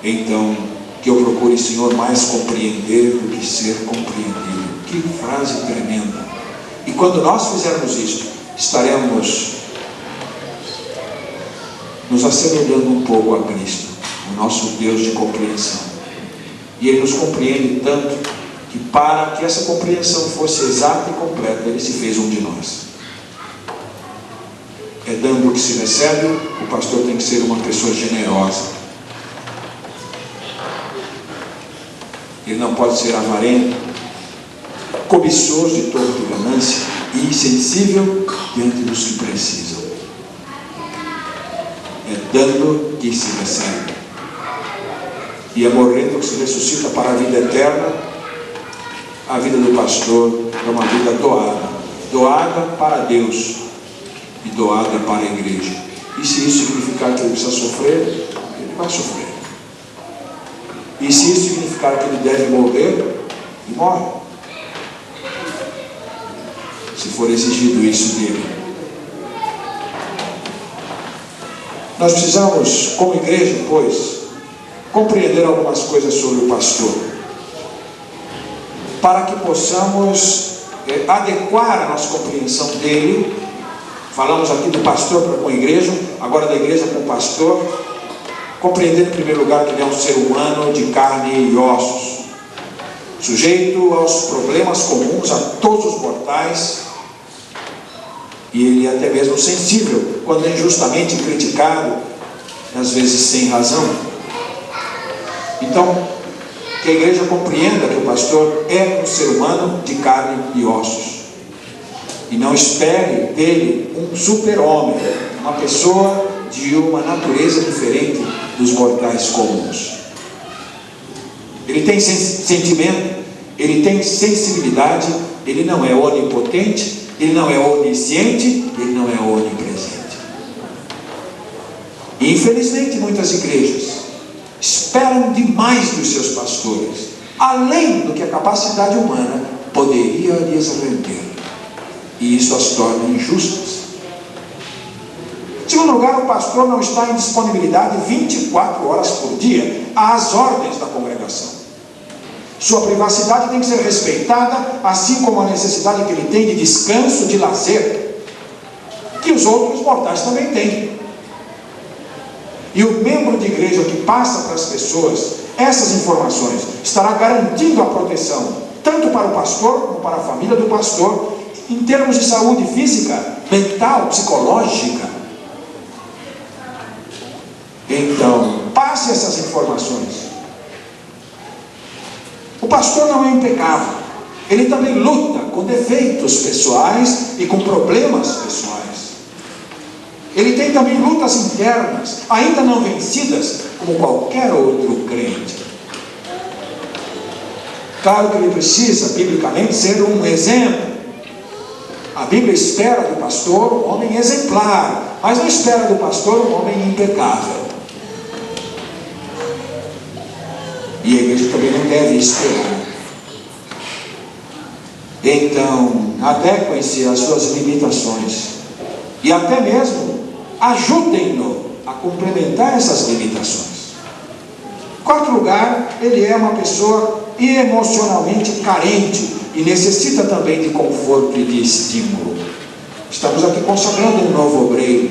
Então, que eu procure, Senhor, mais compreender do que ser compreendido. Que frase tremenda! E quando nós fizermos isso, estaremos nos assemelhando um pouco a Cristo, o nosso Deus de compreensão. E Ele nos compreende tanto que, para que essa compreensão fosse exata e completa, Ele se fez um de nós. É dando o que se recebe. O pastor tem que ser uma pessoa generosa. Ele não pode ser avarento, cobiçoso de toda ganância e insensível diante dos que precisam. É dando que se recebe. E é morrendo que se ressuscita para a vida eterna. A vida do pastor é uma vida doada. Doada para Deus e doada para a igreja. E se isso significar que ele precisa sofrer, ele vai sofrer. E se isso significar que ele deve morrer, ele morre. Se for exigido isso dele. Nós precisamos, como igreja, pois, compreender algumas coisas sobre o pastor, para que possamos adequar a nossa compreensão dele. Falamos aqui do pastor para com a igreja, agora da igreja com o pastor. Compreender em primeiro lugar que ele é um ser humano de carne e ossos, sujeito aos problemas comuns a todos os mortais, e ele é até mesmo sensível quando é injustamente criticado, às vezes sem razão. Então, que a igreja compreenda que o pastor é um ser humano de carne e ossos, e não espere dele um super-homem, uma pessoa de uma natureza diferente dos mortais comuns. Ele tem sentimento, ele tem sensibilidade, ele não é onipotente, ele não é onisciente, ele não é onipresente. E infelizmente muitas igrejas esperam demais dos seus pastores, além do que a capacidade humana poderia lhes render, e isso as torna injustas. Em segundo lugar, o pastor não está em disponibilidade 24 horas por dia às ordens da congregação. Sua privacidade tem que ser respeitada, assim como a necessidade que ele tem de descanso, de lazer, que os outros mortais também têm. E o membro de igreja que passa para as pessoas essas informações estará garantindo a proteção, tanto para o pastor como para a família do pastor, em termos de saúde física, mental, psicológica. Então, passe essas informações. pastor não é impecável. Ele também luta com defeitos pessoais e com problemas pessoais. Ele tem também lutas internas, ainda não vencidas, como qualquer outro crente. Claro que ele precisa, biblicamente, ser um exemplo. A Bíblia espera do pastor um homem exemplar, mas não espera do pastor um homem impecável. E a igreja também não deve esperar. Então, adequem-se às suas limitações. E até mesmo ajudem-no a complementar essas limitações. Em quarto lugar, ele é uma pessoa emocionalmente carente e necessita também de conforto e de estímulo. Estamos aqui consagrando um novo obreiro,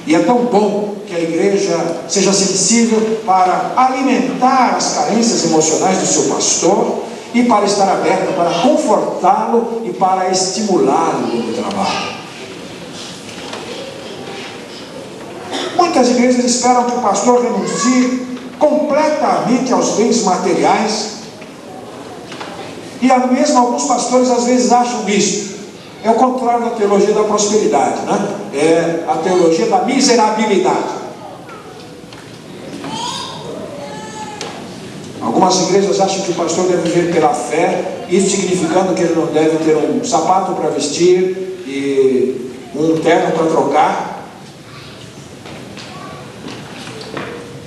e é tão bom que a igreja seja sensível para alimentar as carências emocionais do seu pastor e para estar aberta para confortá-lo e para estimulá-lo no trabalho. Muitas igrejas esperam que o pastor renuncie completamente aos bens materiais, e mesmo alguns pastores às vezes acham isso. É o contrário da teologia da prosperidade, né? É a teologia da miserabilidade. Algumas igrejas acham que o pastor deve viver pela fé, isso significando que ele não deve ter um sapato para vestir e um terno para trocar.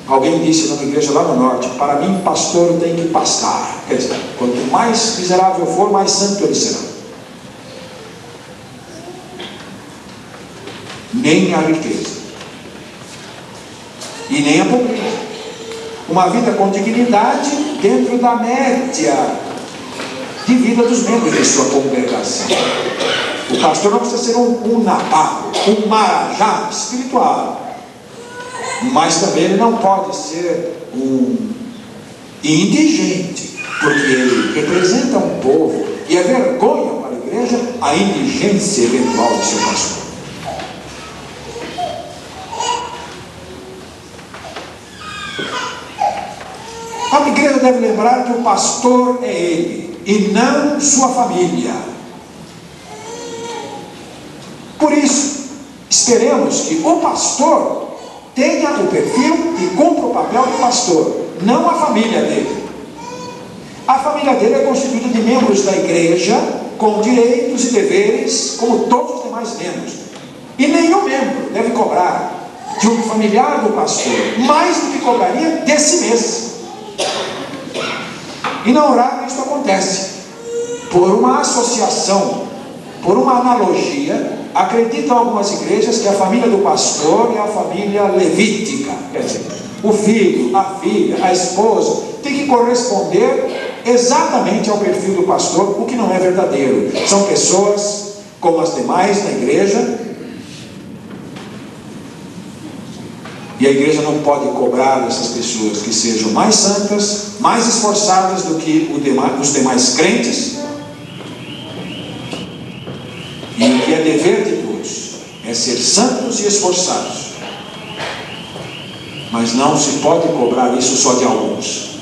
Alguém disse numa igreja lá no norte: para mim, pastor tem que pastar. Quer dizer, quanto mais miserável for, mais santo ele será. Nem a riqueza e nem a pobreza. Uma vida com dignidade dentro da média de vida dos membros de sua congregação. O pastor não precisa ser um nabago, um marajá espiritual, mas também ele não pode ser um indigente, porque ele representa um povo e é vergonha para a igreja a indigência eventual do seu pastor. A igreja deve lembrar que o pastor é ele e não sua família. Por isso, esperemos que o pastor tenha o perfil e cumpra o papel do pastor, não a família dele. A família dele é constituída de membros da igreja com direitos e deveres como todos os demais membros, e nenhum membro deve cobrar de um familiar do pastor mais do que cobraria de si mesmo. E não raro isso acontece. Por uma associação, por uma analogia, acreditam algumas igrejas que a família do pastor é a família levítica. Quer dizer, o filho, a filha, a esposa tem que corresponder exatamente ao perfil do pastor, o que não é verdadeiro. São pessoas como as demais na igreja, e a igreja não pode cobrar dessas pessoas que sejam mais santas, mais esforçadas do que os demais crentes. E o que é dever de todos é ser santos e esforçados, mas não se pode cobrar isso só de alguns.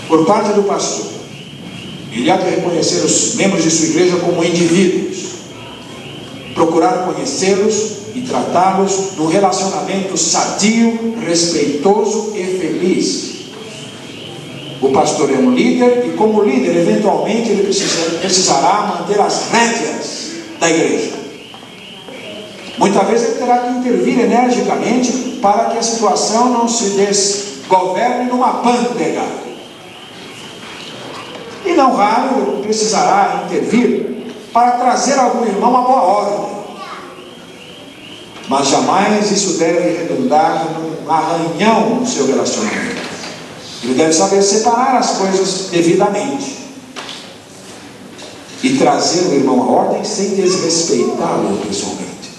Por parte do pastor, ele há de reconhecer os membros de sua igreja como indivíduos, procurar conhecê-los e tratá-los num relacionamento sadio, respeitoso e feliz. O pastor é um líder e, como líder, eventualmente ele precisará manter as rédeas da igreja. Muitas vezes ele terá que intervir energicamente para que a situação não se desgoverne numa pândega. E não raro ele precisará intervir para trazer algum irmão à boa ordem. Mas jamais isso deve redundar num arranhão no seu relacionamento. Ele deve saber separar as coisas devidamente e trazer o irmão à ordem sem desrespeitá-lo pessoalmente.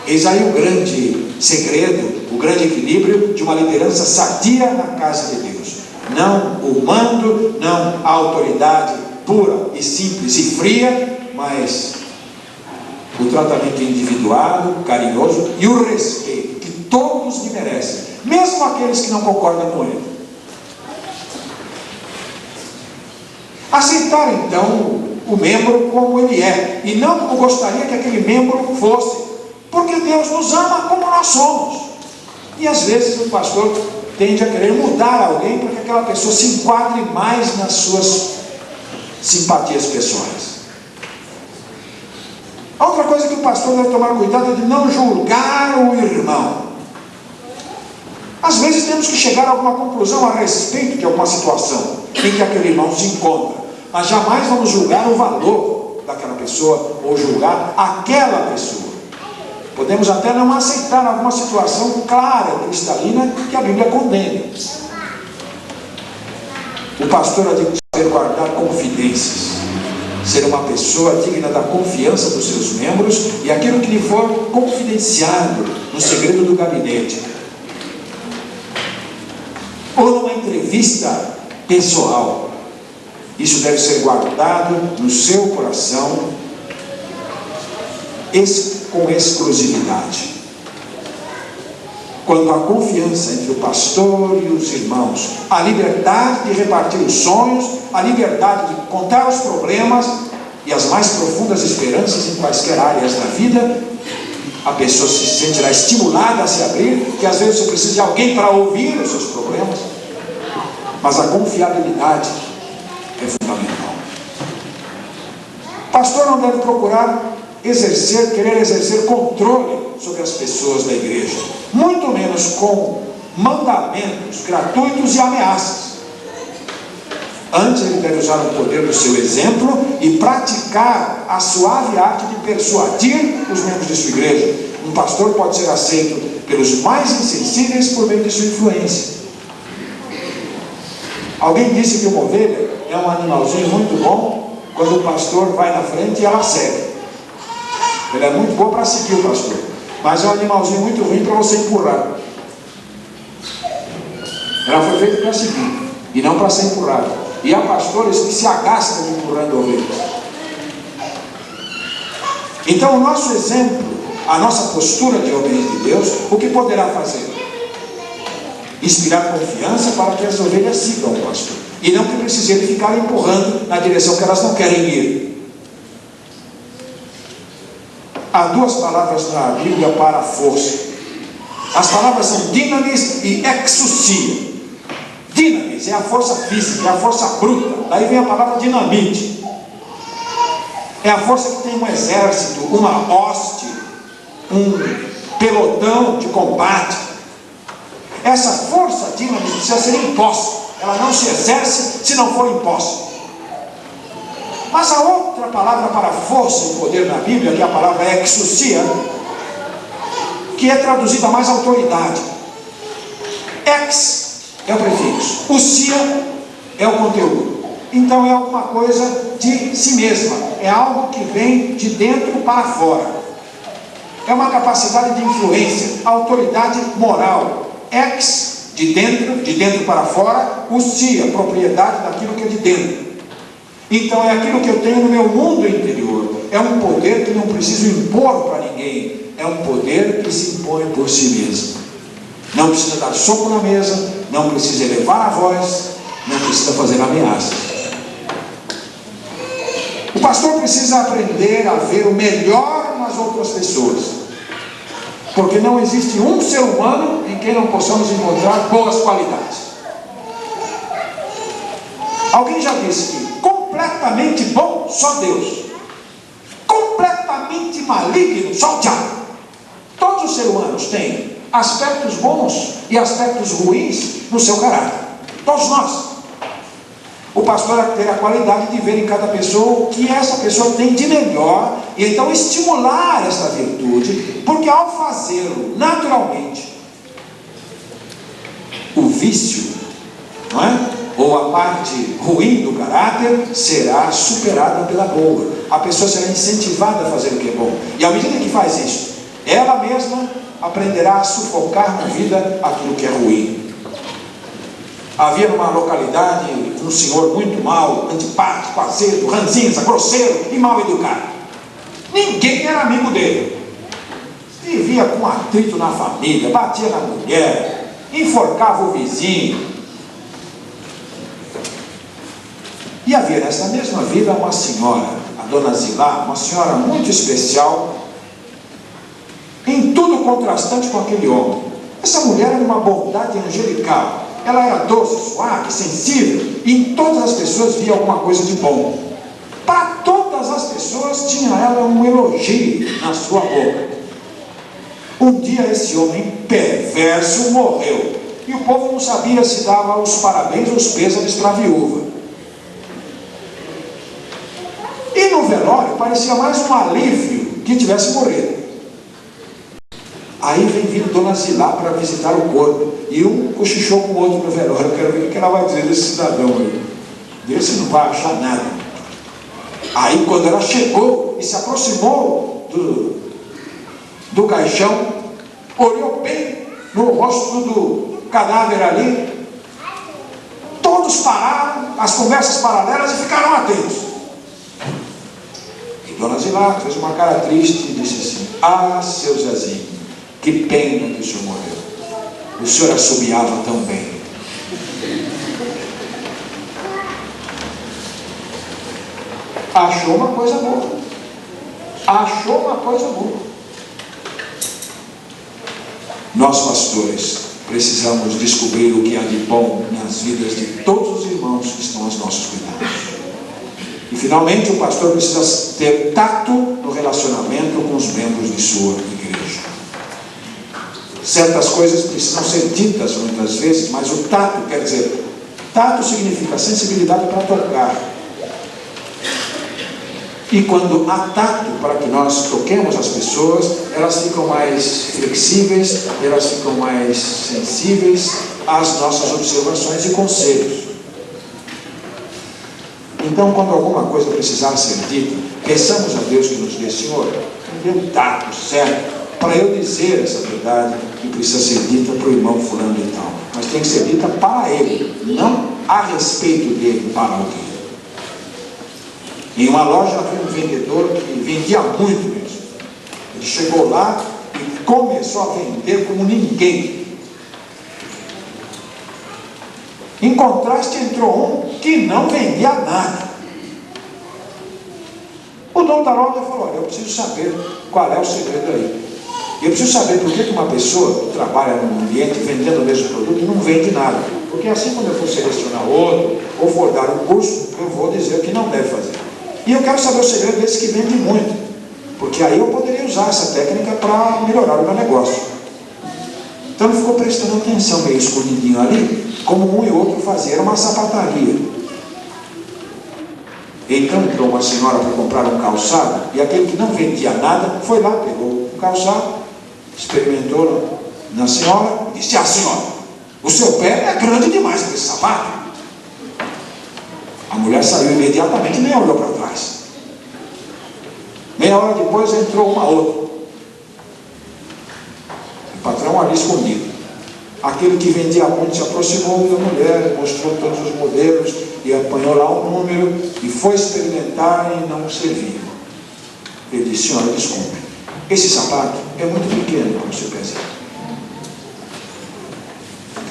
Eis aí o grande segredo, o grande equilíbrio de uma liderança sadia na casa de Deus. Não o mando, não a autoridade pura e simples e fria, mas o tratamento individuado, carinhoso e o respeito que todos lhe merecem, mesmo aqueles que não concordam com ele. Aceitar então o membro como ele é, e não como gostaria que aquele membro fosse, porque Deus nos ama como nós somos. E às vezes o pastor tende a querer mudar alguém para que aquela pessoa se enquadre mais nas suas simpatias pessoais. A outra coisa que o pastor deve tomar cuidado é de não julgar o irmão. Às vezes temos que chegar a alguma conclusão a respeito de alguma situação em que aquele irmão se encontra, mas jamais vamos julgar o valor daquela pessoa ou julgar aquela pessoa. Podemos até não aceitar alguma situação clara, cristalina, que a Bíblia condena. O pastor tem que saber guardar confidências, ser uma pessoa digna da confiança dos seus membros e aquilo que lhe for confidenciado no segredo do gabinete, ou numa entrevista pessoal. Isso deve ser guardado no seu coração com exclusividade. Quando há confiança entre o pastor e os irmãos, a liberdade de repartir os sonhos, a liberdade de contar os problemas e as mais profundas esperanças em quaisquer áreas da vida, a pessoa se sentirá estimulada a se abrir, que às vezes você precisa de alguém para ouvir os seus problemas, mas a confiabilidade é fundamental. O pastor não deve procurar querer exercer controle sobre as pessoas da igreja, muito menos com mandamentos gratuitos e ameaças. Antes ele deve usar o poder do seu exemplo e praticar a suave arte de persuadir os membros de sua igreja. Um pastor pode ser aceito pelos mais insensíveis por meio de sua influência. Alguém disse que uma ovelha é um animalzinho muito bom quando o pastor vai na frente e ela segue. Ela é muito boa para seguir o pastor, mas é um animalzinho muito ruim para você empurrar. Ela foi feita para seguir e não para ser empurrada. E há pastores que se agastam empurrando ovelhas. Então o nosso exemplo, a nossa postura de homens de Deus, o que poderá fazer? Inspirar confiança para que as ovelhas sigam o pastor, e não que precise ele ficar empurrando na direção que elas não querem ir. Há duas palavras na Bíblia para a força. As palavras são dinamis e exousia. Dinamis é a força física, é a força bruta. Daí vem a palavra dinamite. É a força que tem um exército, uma hoste, um pelotão de combate. Essa força dinamis precisa ser imposta. Ela não se exerce se não for imposta. Mas a outra palavra para força e poder na Bíblia, que é a palavra exousia, que é traduzida mais autoridade. Ex é o prefixo, ousia é o conteúdo. Então é alguma coisa de si mesma, é algo que vem de dentro para fora. É uma capacidade de influência, autoridade moral. Ex, de dentro para fora, ousia, propriedade daquilo que é de dentro. Então é aquilo que eu tenho no meu mundo interior. É um poder que não preciso impor para ninguém. É um poder que se impõe por si mesmo. Não precisa dar soco na mesa, não precisa elevar a voz, não precisa fazer ameaças. O pastor precisa aprender a ver o melhor nas outras pessoas, porque não existe um ser humano em quem não possamos encontrar boas qualidades. Alguém já disse que completamente bom, só Deus. Completamente maligno, só o diabo. Todos os seres humanos têm aspectos bons e aspectos ruins no seu caráter. Todos nós. O pastor tem a qualidade de ver em cada pessoa o que essa pessoa tem de melhor, e então estimular essa virtude, porque ao fazê-lo naturalmente, o vício, não é? Ou a parte ruim do caráter será superada pela boa. A pessoa será incentivada a fazer o que é bom. E à medida que faz isso, ela mesma aprenderá a sufocar na vida aquilo que é ruim. Havia numa localidade um senhor muito mau, antipático, azedo, ranzinza, grosseiro e mal educado. Ninguém era amigo dele. Vivia com atrito na família, batia na mulher, enforcava o vizinho. E havia nessa mesma vida uma senhora, a dona Zilá, uma senhora muito especial, em tudo contrastante com aquele homem. Essa mulher era uma bondade angelical. Ela era doce, suave, sensível, e em todas as pessoas via alguma coisa de bom. Para todas as pessoas tinha ela um elogio na sua boca. Um dia esse homem perverso morreu, e o povo não sabia se dava os parabéns ou os pêsames para a viúva. E no velório parecia mais um alívio que tivesse morrido. Aí vem vindo Dona Zilá para visitar o corpo, e um cochichou com o outro no velório. Quero ver o que ela vai dizer desse cidadão aí. Desse não vai achar nada. Aí quando ela chegou e se aproximou do caixão, olhou bem no rosto do cadáver ali, todos pararam, as conversas paralelas, e ficaram atentos. E Dona Zilá fez uma cara triste e disse assim: ah, seu Zezinho, que pena que o senhor morreu. O senhor assobiava tão bem. Achou uma coisa boa. Achou uma coisa boa. Nós, pastores, precisamos descobrir o que há de bom nas vidas de todos os irmãos que estão aos nossos cuidados. E, finalmente, o pastor precisa ter tato no relacionamento com os membros de sua igreja. Certas coisas precisam ser ditas muitas vezes, mas o tato, quer dizer, tato significa sensibilidade para tocar. E quando há tato para que nós toquemos as pessoas, elas ficam mais flexíveis, elas ficam mais sensíveis às nossas observações e conselhos. Então, quando alguma coisa precisar ser dita, peçamos a Deus que nos dê: Senhor, me dê um tato certo para eu dizer essa verdade que precisa ser dita para o irmão fulano e tal. Mas tem que ser dita para ele, não a respeito dele para alguém. Em uma loja havia um vendedor que vendia muito mesmo. Ele chegou lá e começou a vender como ninguém. Em contraste, entrou um que não vendia nada. O dono da loja falou: olha, eu preciso saber qual é o segredo aí. Eu preciso saber por que uma pessoa que trabalha num ambiente vendendo o mesmo produto não vende nada. Porque assim, quando eu for selecionar outro, ou for dar um curso, eu vou dizer o que não deve fazer. E eu quero saber o segredo desse que vende muito, porque aí eu poderia usar essa técnica para melhorar o meu negócio. Então ele ficou prestando atenção, meio escondidinho ali, como um e outro faziam. Era uma sapataria. Então entrou uma senhora para comprar um calçado, e aquele que não vendia nada foi lá, pegou o calçado, experimentou na senhora e disse: ah, senhora, o seu pé é grande demais para esse sapato. A mulher saiu imediatamente e nem olhou para trás. Meia hora depois entrou uma outra. O patrão ali escondido. Aquele que vendia muito se aproximou da mulher, mostrou todos os modelos e apanhou lá o número e foi experimentar e não servia. Ele disse: senhora, desculpe, esse sapato é muito pequeno para o seu pezinho.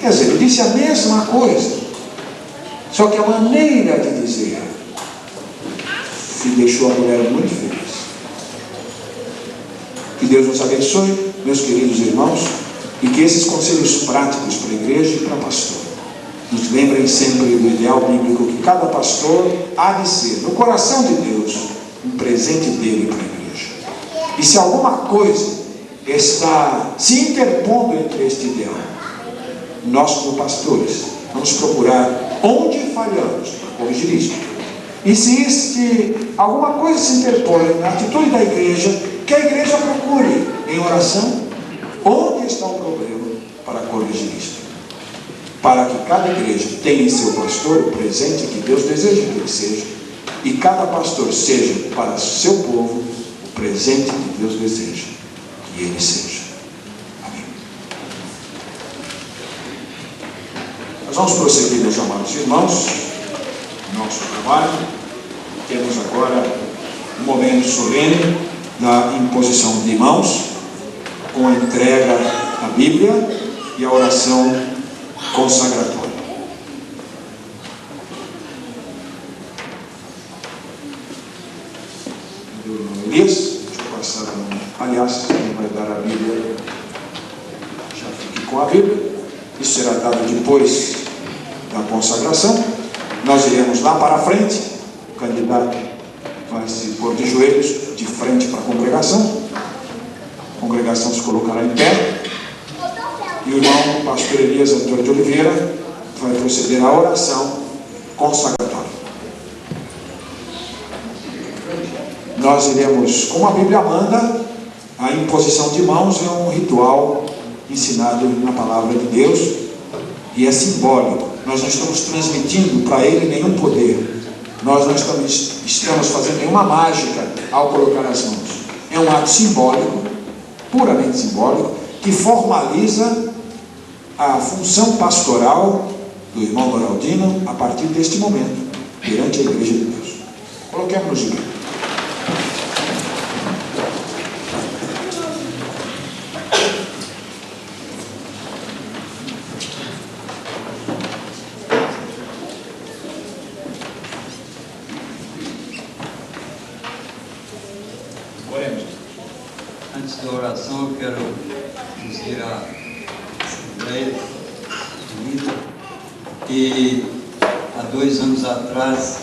Quer dizer, ele disse a mesma coisa, só que a maneira de dizer deixou a mulher muito feliz. Que Deus nos abençoe, meus queridos irmãos, e que esses conselhos práticos para a igreja e para o pastor nos lembrem sempre do ideal bíblico que cada pastor há de ser, no coração de Deus, um presente dele para a igreja. E se alguma coisa está se interpondo entre este ideal, nós, como pastores, vamos procurar onde falhamos para corrigir isso. E se alguma coisa se interpõe na atitude da igreja, que a igreja procure em oração onde está o problema para corrigir isso. Para que cada igreja tenha em seu pastor o presente que Deus deseja que ele seja, e cada pastor seja para seu povo o presente que Deus deseja que ele seja. Amém. Nós vamos prosseguir, meus amados irmãos, nosso trabalho. Temos agora um momento solene da imposição de mãos, com a entrega da Bíblia e a oração consagratória. Elias, deixa eu passar. Aliás, quem vai dar a Bíblia, já fique com a Bíblia. Isso será dado depois da consagração. Nós iremos lá para a frente. O candidato vai se pôr de joelhos de frente para a congregação. A congregação se colocará em pé. E o irmão pastor Elias Antônio de Oliveira vai proceder à oração consagratória. Nós iremos, como a Bíblia manda, a imposição de mãos é um ritual ensinado na palavra de Deus e é simbólico. Nós não estamos transmitindo para ele nenhum poder. Nós não estamos fazendo nenhuma mágica ao colocar as mãos. É um ato simbólico, puramente simbólico, que formaliza a função pastoral do irmão Noraldino a partir deste momento, perante a Igreja de Deus. Coloquemos de pé. Antes da oração, eu quero dizer à Assembleia Unida que há 2 anos atrás,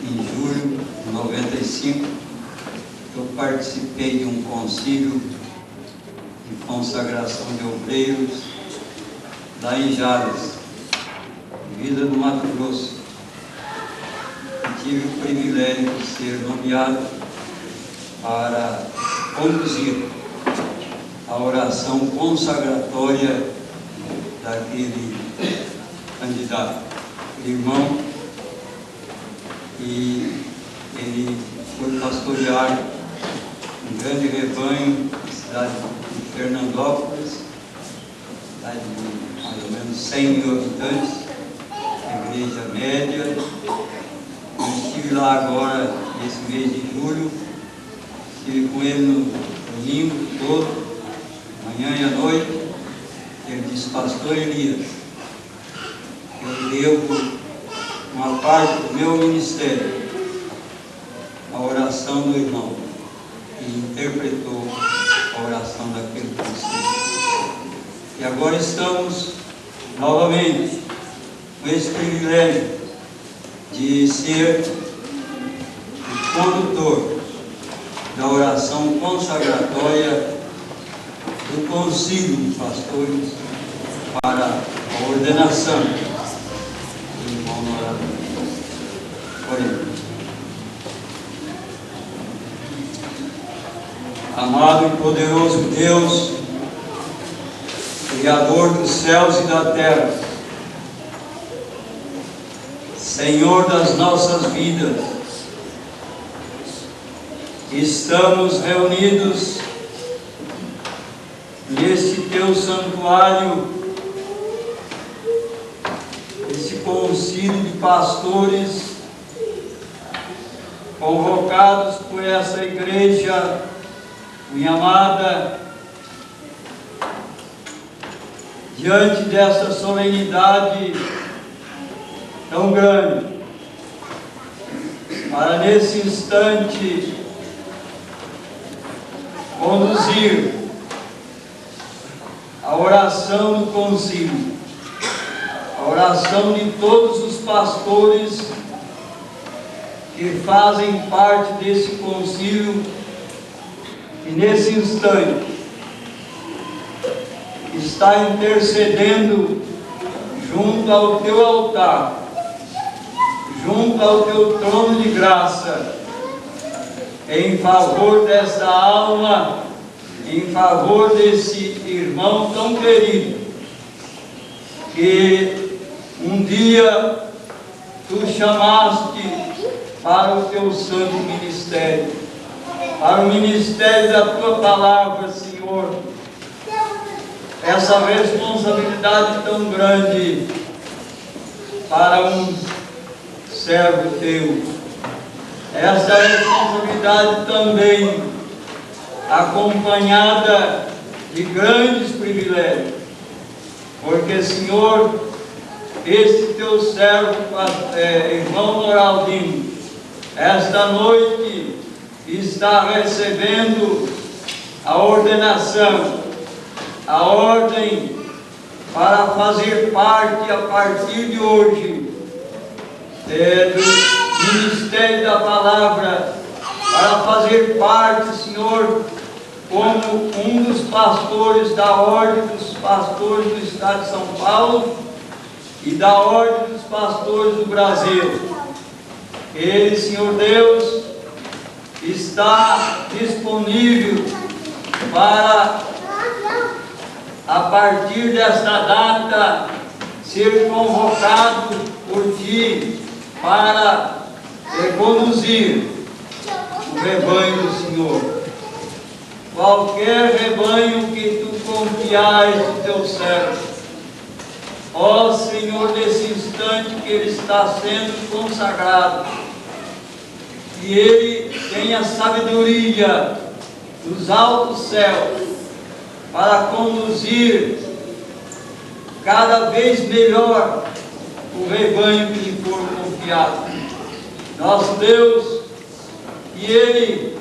em julho de 95, eu participei de um concílio de consagração de obreiros lá em Jales, Vida do Mato Grosso. E tive o privilégio de ser nomeado para conduzir a oração consagratória daquele candidato, irmão, e ele foi pastorear um grande rebanho na cidade de Fernandópolis, cidade de mais ou menos 100 mil habitantes, igreja média. Eu estive lá agora, nesse mês de julho. Estive com ele no domingo todo, manhã e à noite. Ele disse: pastor Elias, eu devo uma parte do meu ministério à oração do irmão. E interpretou a oração daquele concílio. E agora estamos novamente com esse privilégio de ser o condutor da oração consagratória do concílio de pastores para a ordenação do irmão Noraldino. Oremos. Amado e poderoso Deus, Criador dos céus e da terra, Senhor das nossas vidas, estamos reunidos neste teu santuário, esse concílio de pastores convocados por essa igreja, minha amada, diante dessa solenidade tão grande, para nesse instante conduzir a oração do concílio, a oração de todos os pastores que fazem parte desse concílio, e nesse instante está intercedendo junto ao teu altar, junto ao teu trono de graça, em favor desta alma, em favor desse irmão tão querido, que um dia tu chamaste para o teu santo ministério, para o ministério da tua palavra, Senhor. Essa responsabilidade tão grande para um servo teu. essa responsabilidade também acompanhada de grandes privilégios, porque, Senhor, esse teu servo, irmão Noraldinho, esta noite está recebendo a ordenação, a ordem para fazer parte, a partir de hoje, do Ministério da Palavra, para fazer parte, Senhor, como um dos pastores da Ordem dos Pastores do Estado de São Paulo e da Ordem dos Pastores do Brasil. Ele, Senhor Deus, está disponível para, a partir desta data, ser convocado por Ti para conduzir o rebanho do Senhor. Qualquer rebanho que Tu confiares do Teu servo, ó Senhor, nesse instante que ele está sendo consagrado, que ele tenha sabedoria dos altos céus para conduzir cada vez melhor o rebanho que lhe for confiado. Nosso Deus, que ele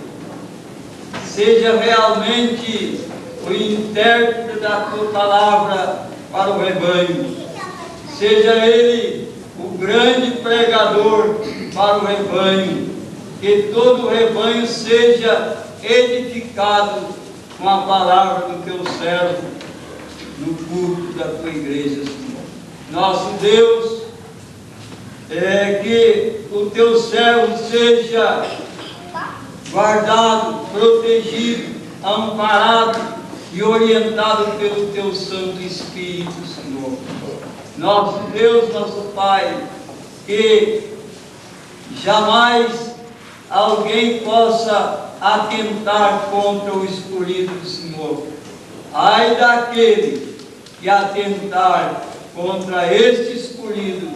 seja realmente o intérprete da Tua palavra para o rebanho, seja ele o grande pregador para o rebanho, que todo o rebanho seja edificado com a palavra do Teu servo no culto da Tua igreja, Senhor. Nosso Deus, que o Teu servo seja guardado, protegido, amparado e orientado pelo Teu Santo Espírito, Senhor. Nosso Deus, nosso Pai, que jamais alguém possa atentar contra o escolhido do Senhor. Ai daquele que atentar contra este escolhido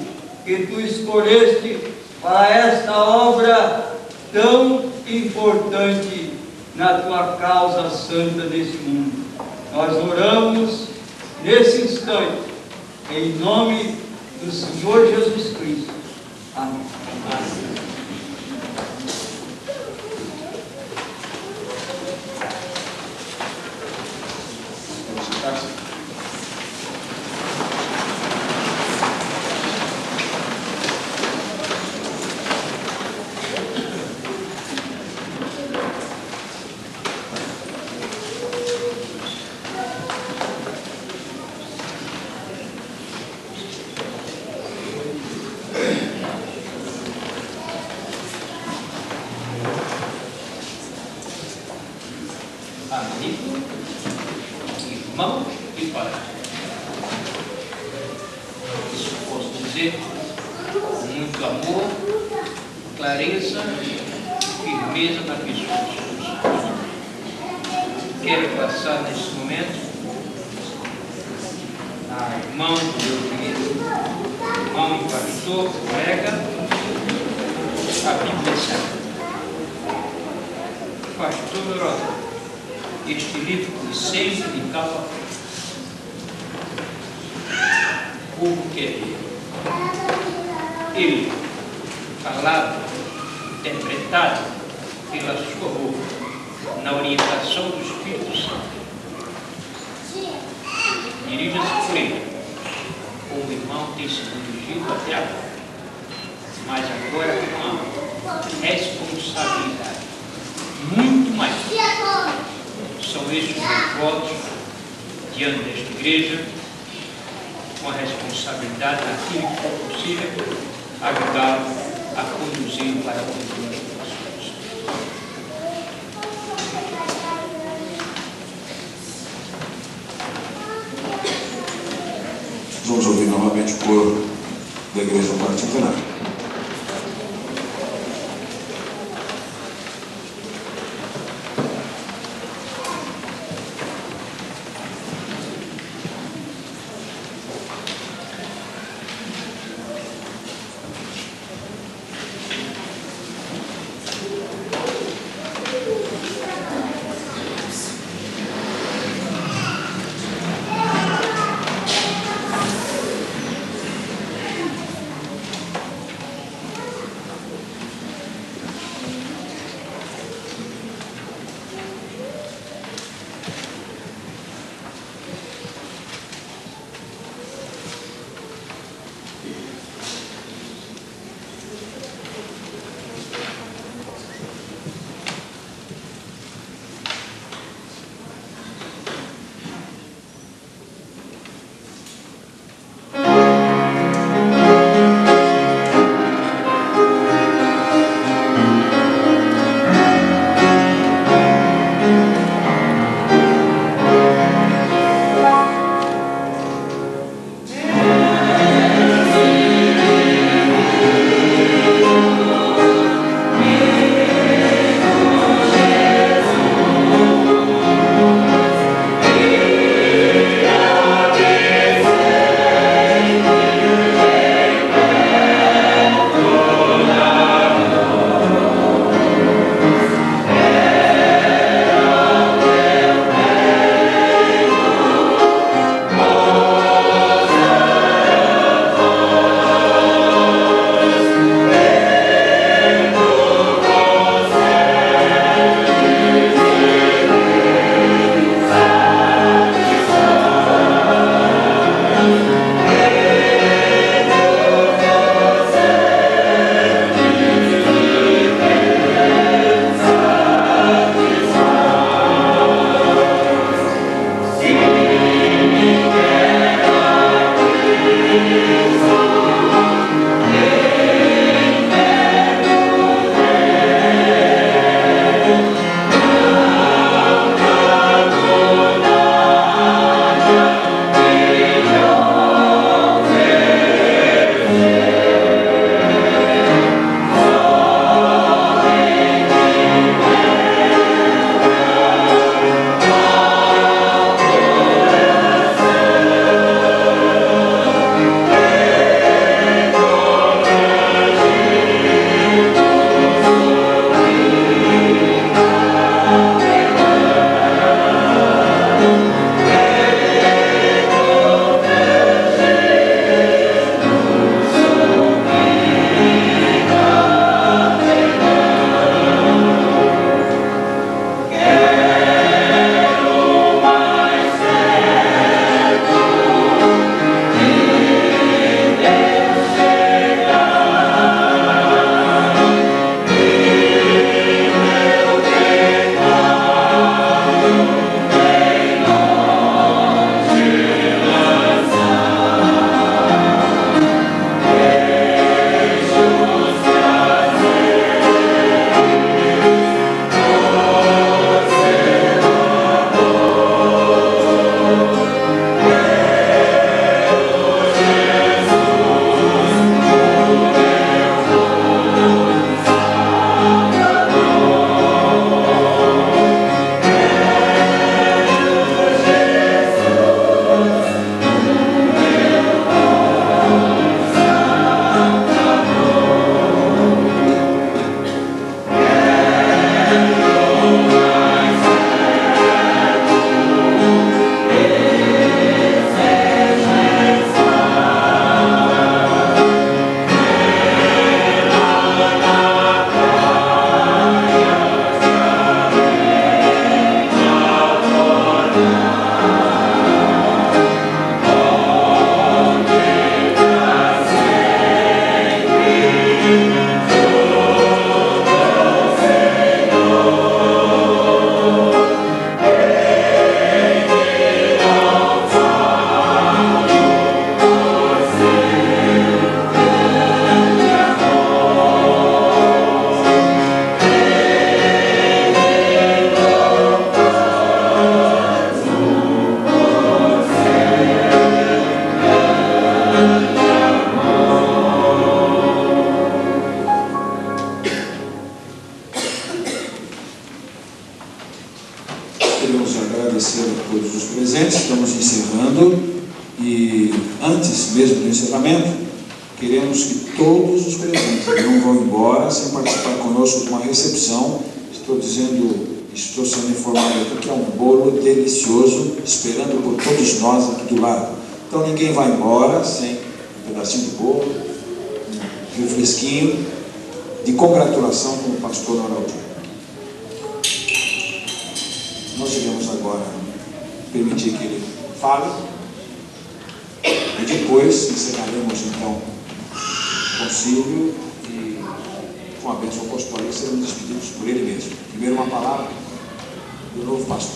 que Tu escolheste para esta obra tão importante na Tua causa santa nesse mundo. Nós oramos nesse instante, em nome do Senhor Jesus Cristo. Amém. Amém. Amigo, irmão e pai. Isso posso dizer com muito amor, clareza e firmeza na pessoa de Jesus. Quero passar nesse momento a mão do meu querido irmão e pastor, colega, a Bíblia Sagrada. Pastor Noraldinho, este livro que sempre de capa o que é ele falado, interpretado pela sua boca, na orientação do Espírito Santo. Dirija-se por ele, como o irmão tem se dirigido até agora, mas agora com uma responsabilidade muito maior. São estes os votos diante desta igreja, com a responsabilidade naquilo que for possível, ajudá-lo a conduzir para a cultura das pessoas. Vamos ouvir novamente o coro da Igreja Particular. Queremos agradecer a todos os presentes, estamos encerrando e antes mesmo do encerramento, queremos que todos os presentes não vão embora sem participar conosco de uma recepção. Estou sendo informado aqui que é um bolo delicioso, esperando por todos nós aqui do lado. Então ninguém vai embora sem um pedacinho de bolo, um refresquinho de congratulação com o pastor Noraldinho. Nós iremos agora permitir que ele fale e depois encerraremos então o concílio e com a bênção apostólica seremos despedidos por ele mesmo. Primeiro uma palavra do novo pastor.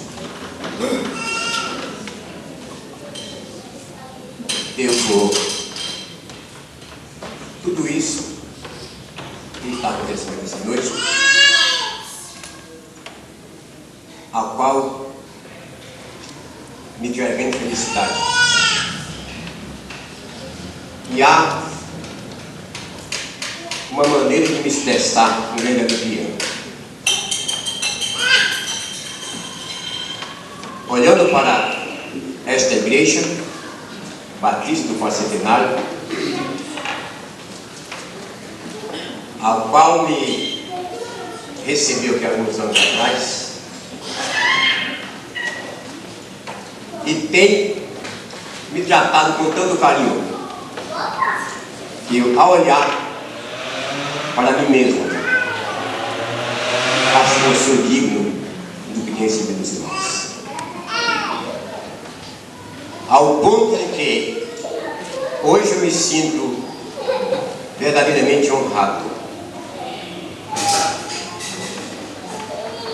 Tudo isso que está acontecendo essa noite, a qual me traz grande felicidade. E há uma maneira de me expressar com grande alegria. Olhando para esta igreja Batista do Quarto Centenário, a qual me recebeu aqui alguns anos atrás, e tem me tratado com tanto carinho, que eu, ao olhar para mim mesmo, acho que eu sou digno do que recebi dos irmãos. Ao ponto em que hoje eu me sinto verdadeiramente honrado.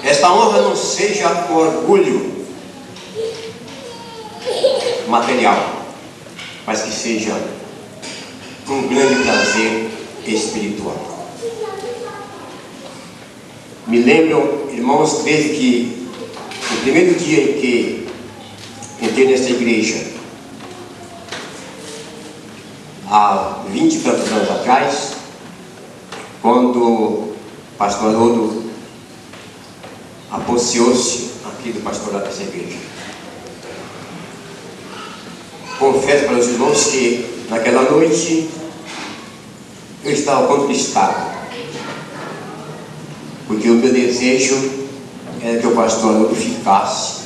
Esta honra não seja por orgulho material, mas que seja um grande prazer espiritual. Me lembram, irmãos, desde que no primeiro dia em que entrei nesta igreja, há 20 e tantos anos atrás, quando o pastor Haroldo apossou-se aqui do pastorado dessa igreja. Confesso para os irmãos que naquela noite eu estava contristado, porque o meu desejo era que o pastor Haroldo ficasse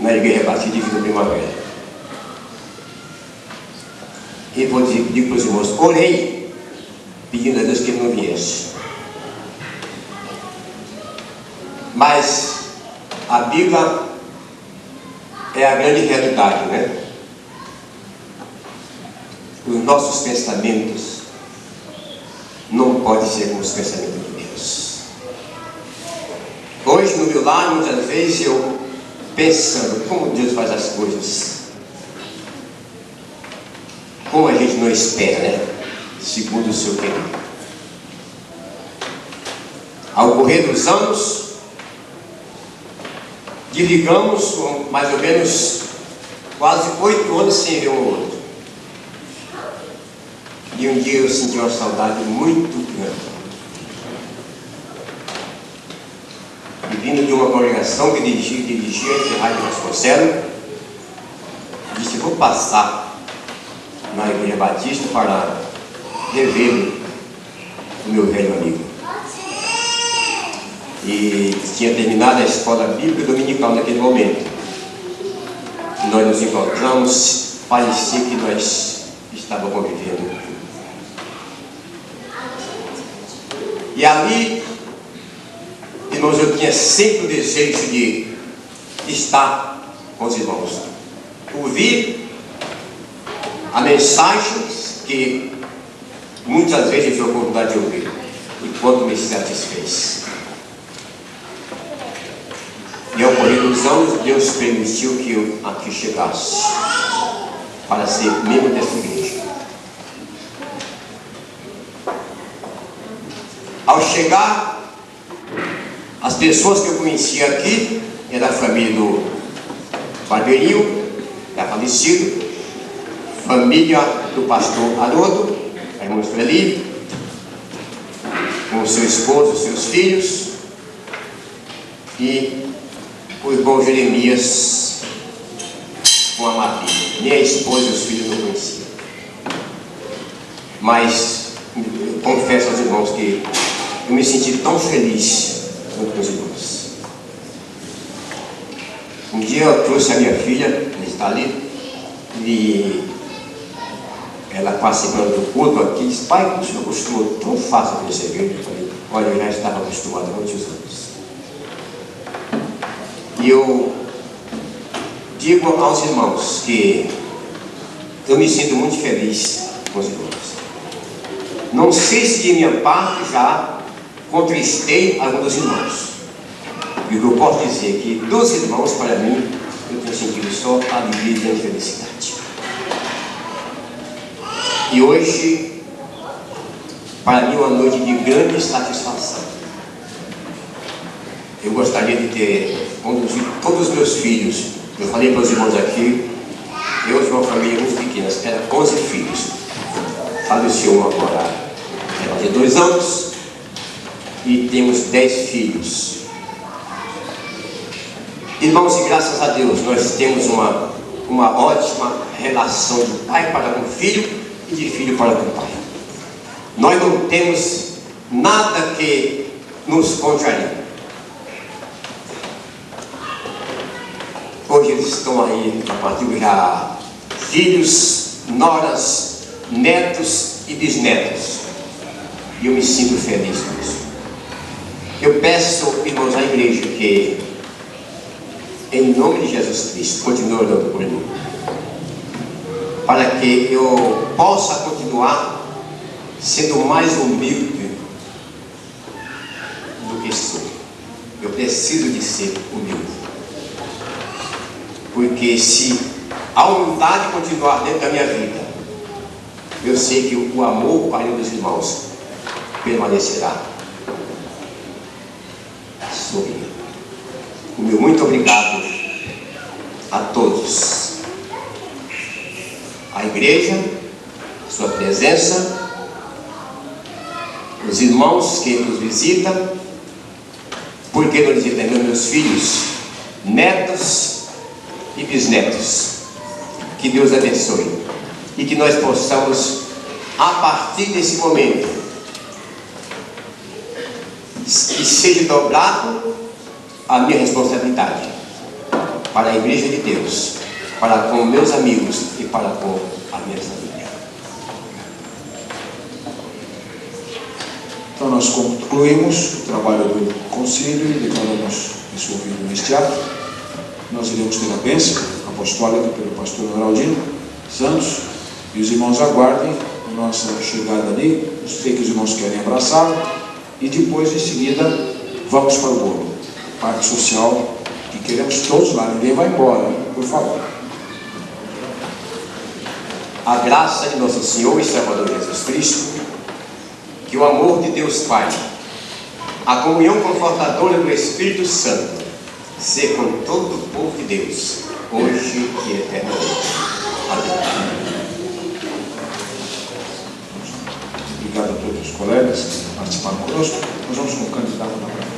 na Igreja Batista de Vila Primavera. E vou dizer para os irmãos, orei pedindo a Deus que ele não viesse. Mas a Bíblia é a grande realidade, né? Os nossos pensamentos não podem ser como os pensamentos de Deus. Hoje no meu lar, muitas vezes eu pensando como Deus faz as coisas, como a gente não espera, né? Segundo o seu querer. Ao correr dos anos, desligamos mais ou menos quase 8 anos sem ver um ao outro. E um dia eu senti uma saudade muito grande. E vindo de uma congregação que dirigia a Rádio Vasconcelos, disse, vou passar na Igreja Batista para rever o meu velho amigo. e tinha terminado a escola bíblica dominical naquele momento. Nós nos encontramos, parecia que nós estávamos convivendo. E ali, irmãos, eu tinha sempre o desejo de estar com os irmãos, ouvir a mensagem que muitas vezes eu tive a oportunidade de ouvir, e quanto me satisfez. E ao correr dos anos, Deus permitiu que eu aqui chegasse para ser membro dessa igreja. Ao chegar, as pessoas que eu conhecia aqui eram da família do Barbeirinho, já falecido, família do pastor Haroldo, a irmã Sueli, com seu esposo, seus filhos, e o irmão Jeremias com a Maria. Nem a esposa e os filhos não conheciam. Mas eu confesso aos irmãos que eu me senti tão feliz junto com os irmãos. Um dia eu trouxe a minha filha, ela está ali, e ela participando do culto aqui, disse: pai, o senhor acostumou tão fácil a receber? Eu falei: olha, eu já estava acostumado há muitos anos. E eu digo aos irmãos que eu me sinto muito feliz com os irmãos. Não sei se de minha parte já contristei alguns dos irmãos. E o que eu posso dizer é que dos irmãos, para mim, eu tenho sentido só alegria e felicidade. E hoje, para mim, é uma noite de grande satisfação. Eu gostaria de ter conduzido todos os meus filhos. Eu falei para os irmãos aqui, eu tinha uma família muito pequena, era 11 filhos. Faleceu um agora, vai fazer 2 anos, e temos 10 filhos. Irmãos, e graças a Deus, nós temos uma ótima relação de pai para com filho e de filho para com pai. Nós não temos nada que nos contrarie. Hoje eles estão aí, a partir já filhos, noras, netos e bisnetos. E eu me sinto feliz com isso. Eu peço, irmãos, à igreja que, em nome de Jesus Cristo, continue orando por mim, para que eu possa continuar sendo mais humilde do que sou. Eu preciso de ser humilde. Porque se a humildade continuar dentro da minha vida, eu sei que o amor para os irmãos permanecerá sobre mim. O meu muito obrigado a todos. A igreja, a sua presença, os irmãos que nos visitam, porque não visitam ainda meus filhos, netos e bisnetos. Que Deus abençoe e que nós possamos, a partir desse momento, que seja dobrado a minha responsabilidade para a igreja de Deus, para com meus amigos e para com a minha família. Então nós concluímos o trabalho do concílio e declaramos resolvido neste ato. Nós iremos ter a bênção apostólica pelo pastor Ronaldinho Santos, e os irmãos aguardem a nossa chegada ali. Eu sei que os irmãos querem abraçá-lo, e depois, em seguida, vamos para o bolo, parte social, que queremos todos lá, ninguém vai embora, hein? Por favor. A graça de nosso Senhor e Salvador Jesus Cristo, que o amor de Deus Pai, a comunhão confortadora do Espírito Santo, ser com todo o povo de Deus, hoje e eternamente. Amém. Obrigado a todos os colegas que participaram conosco. Nós vamos com o candidato na praia.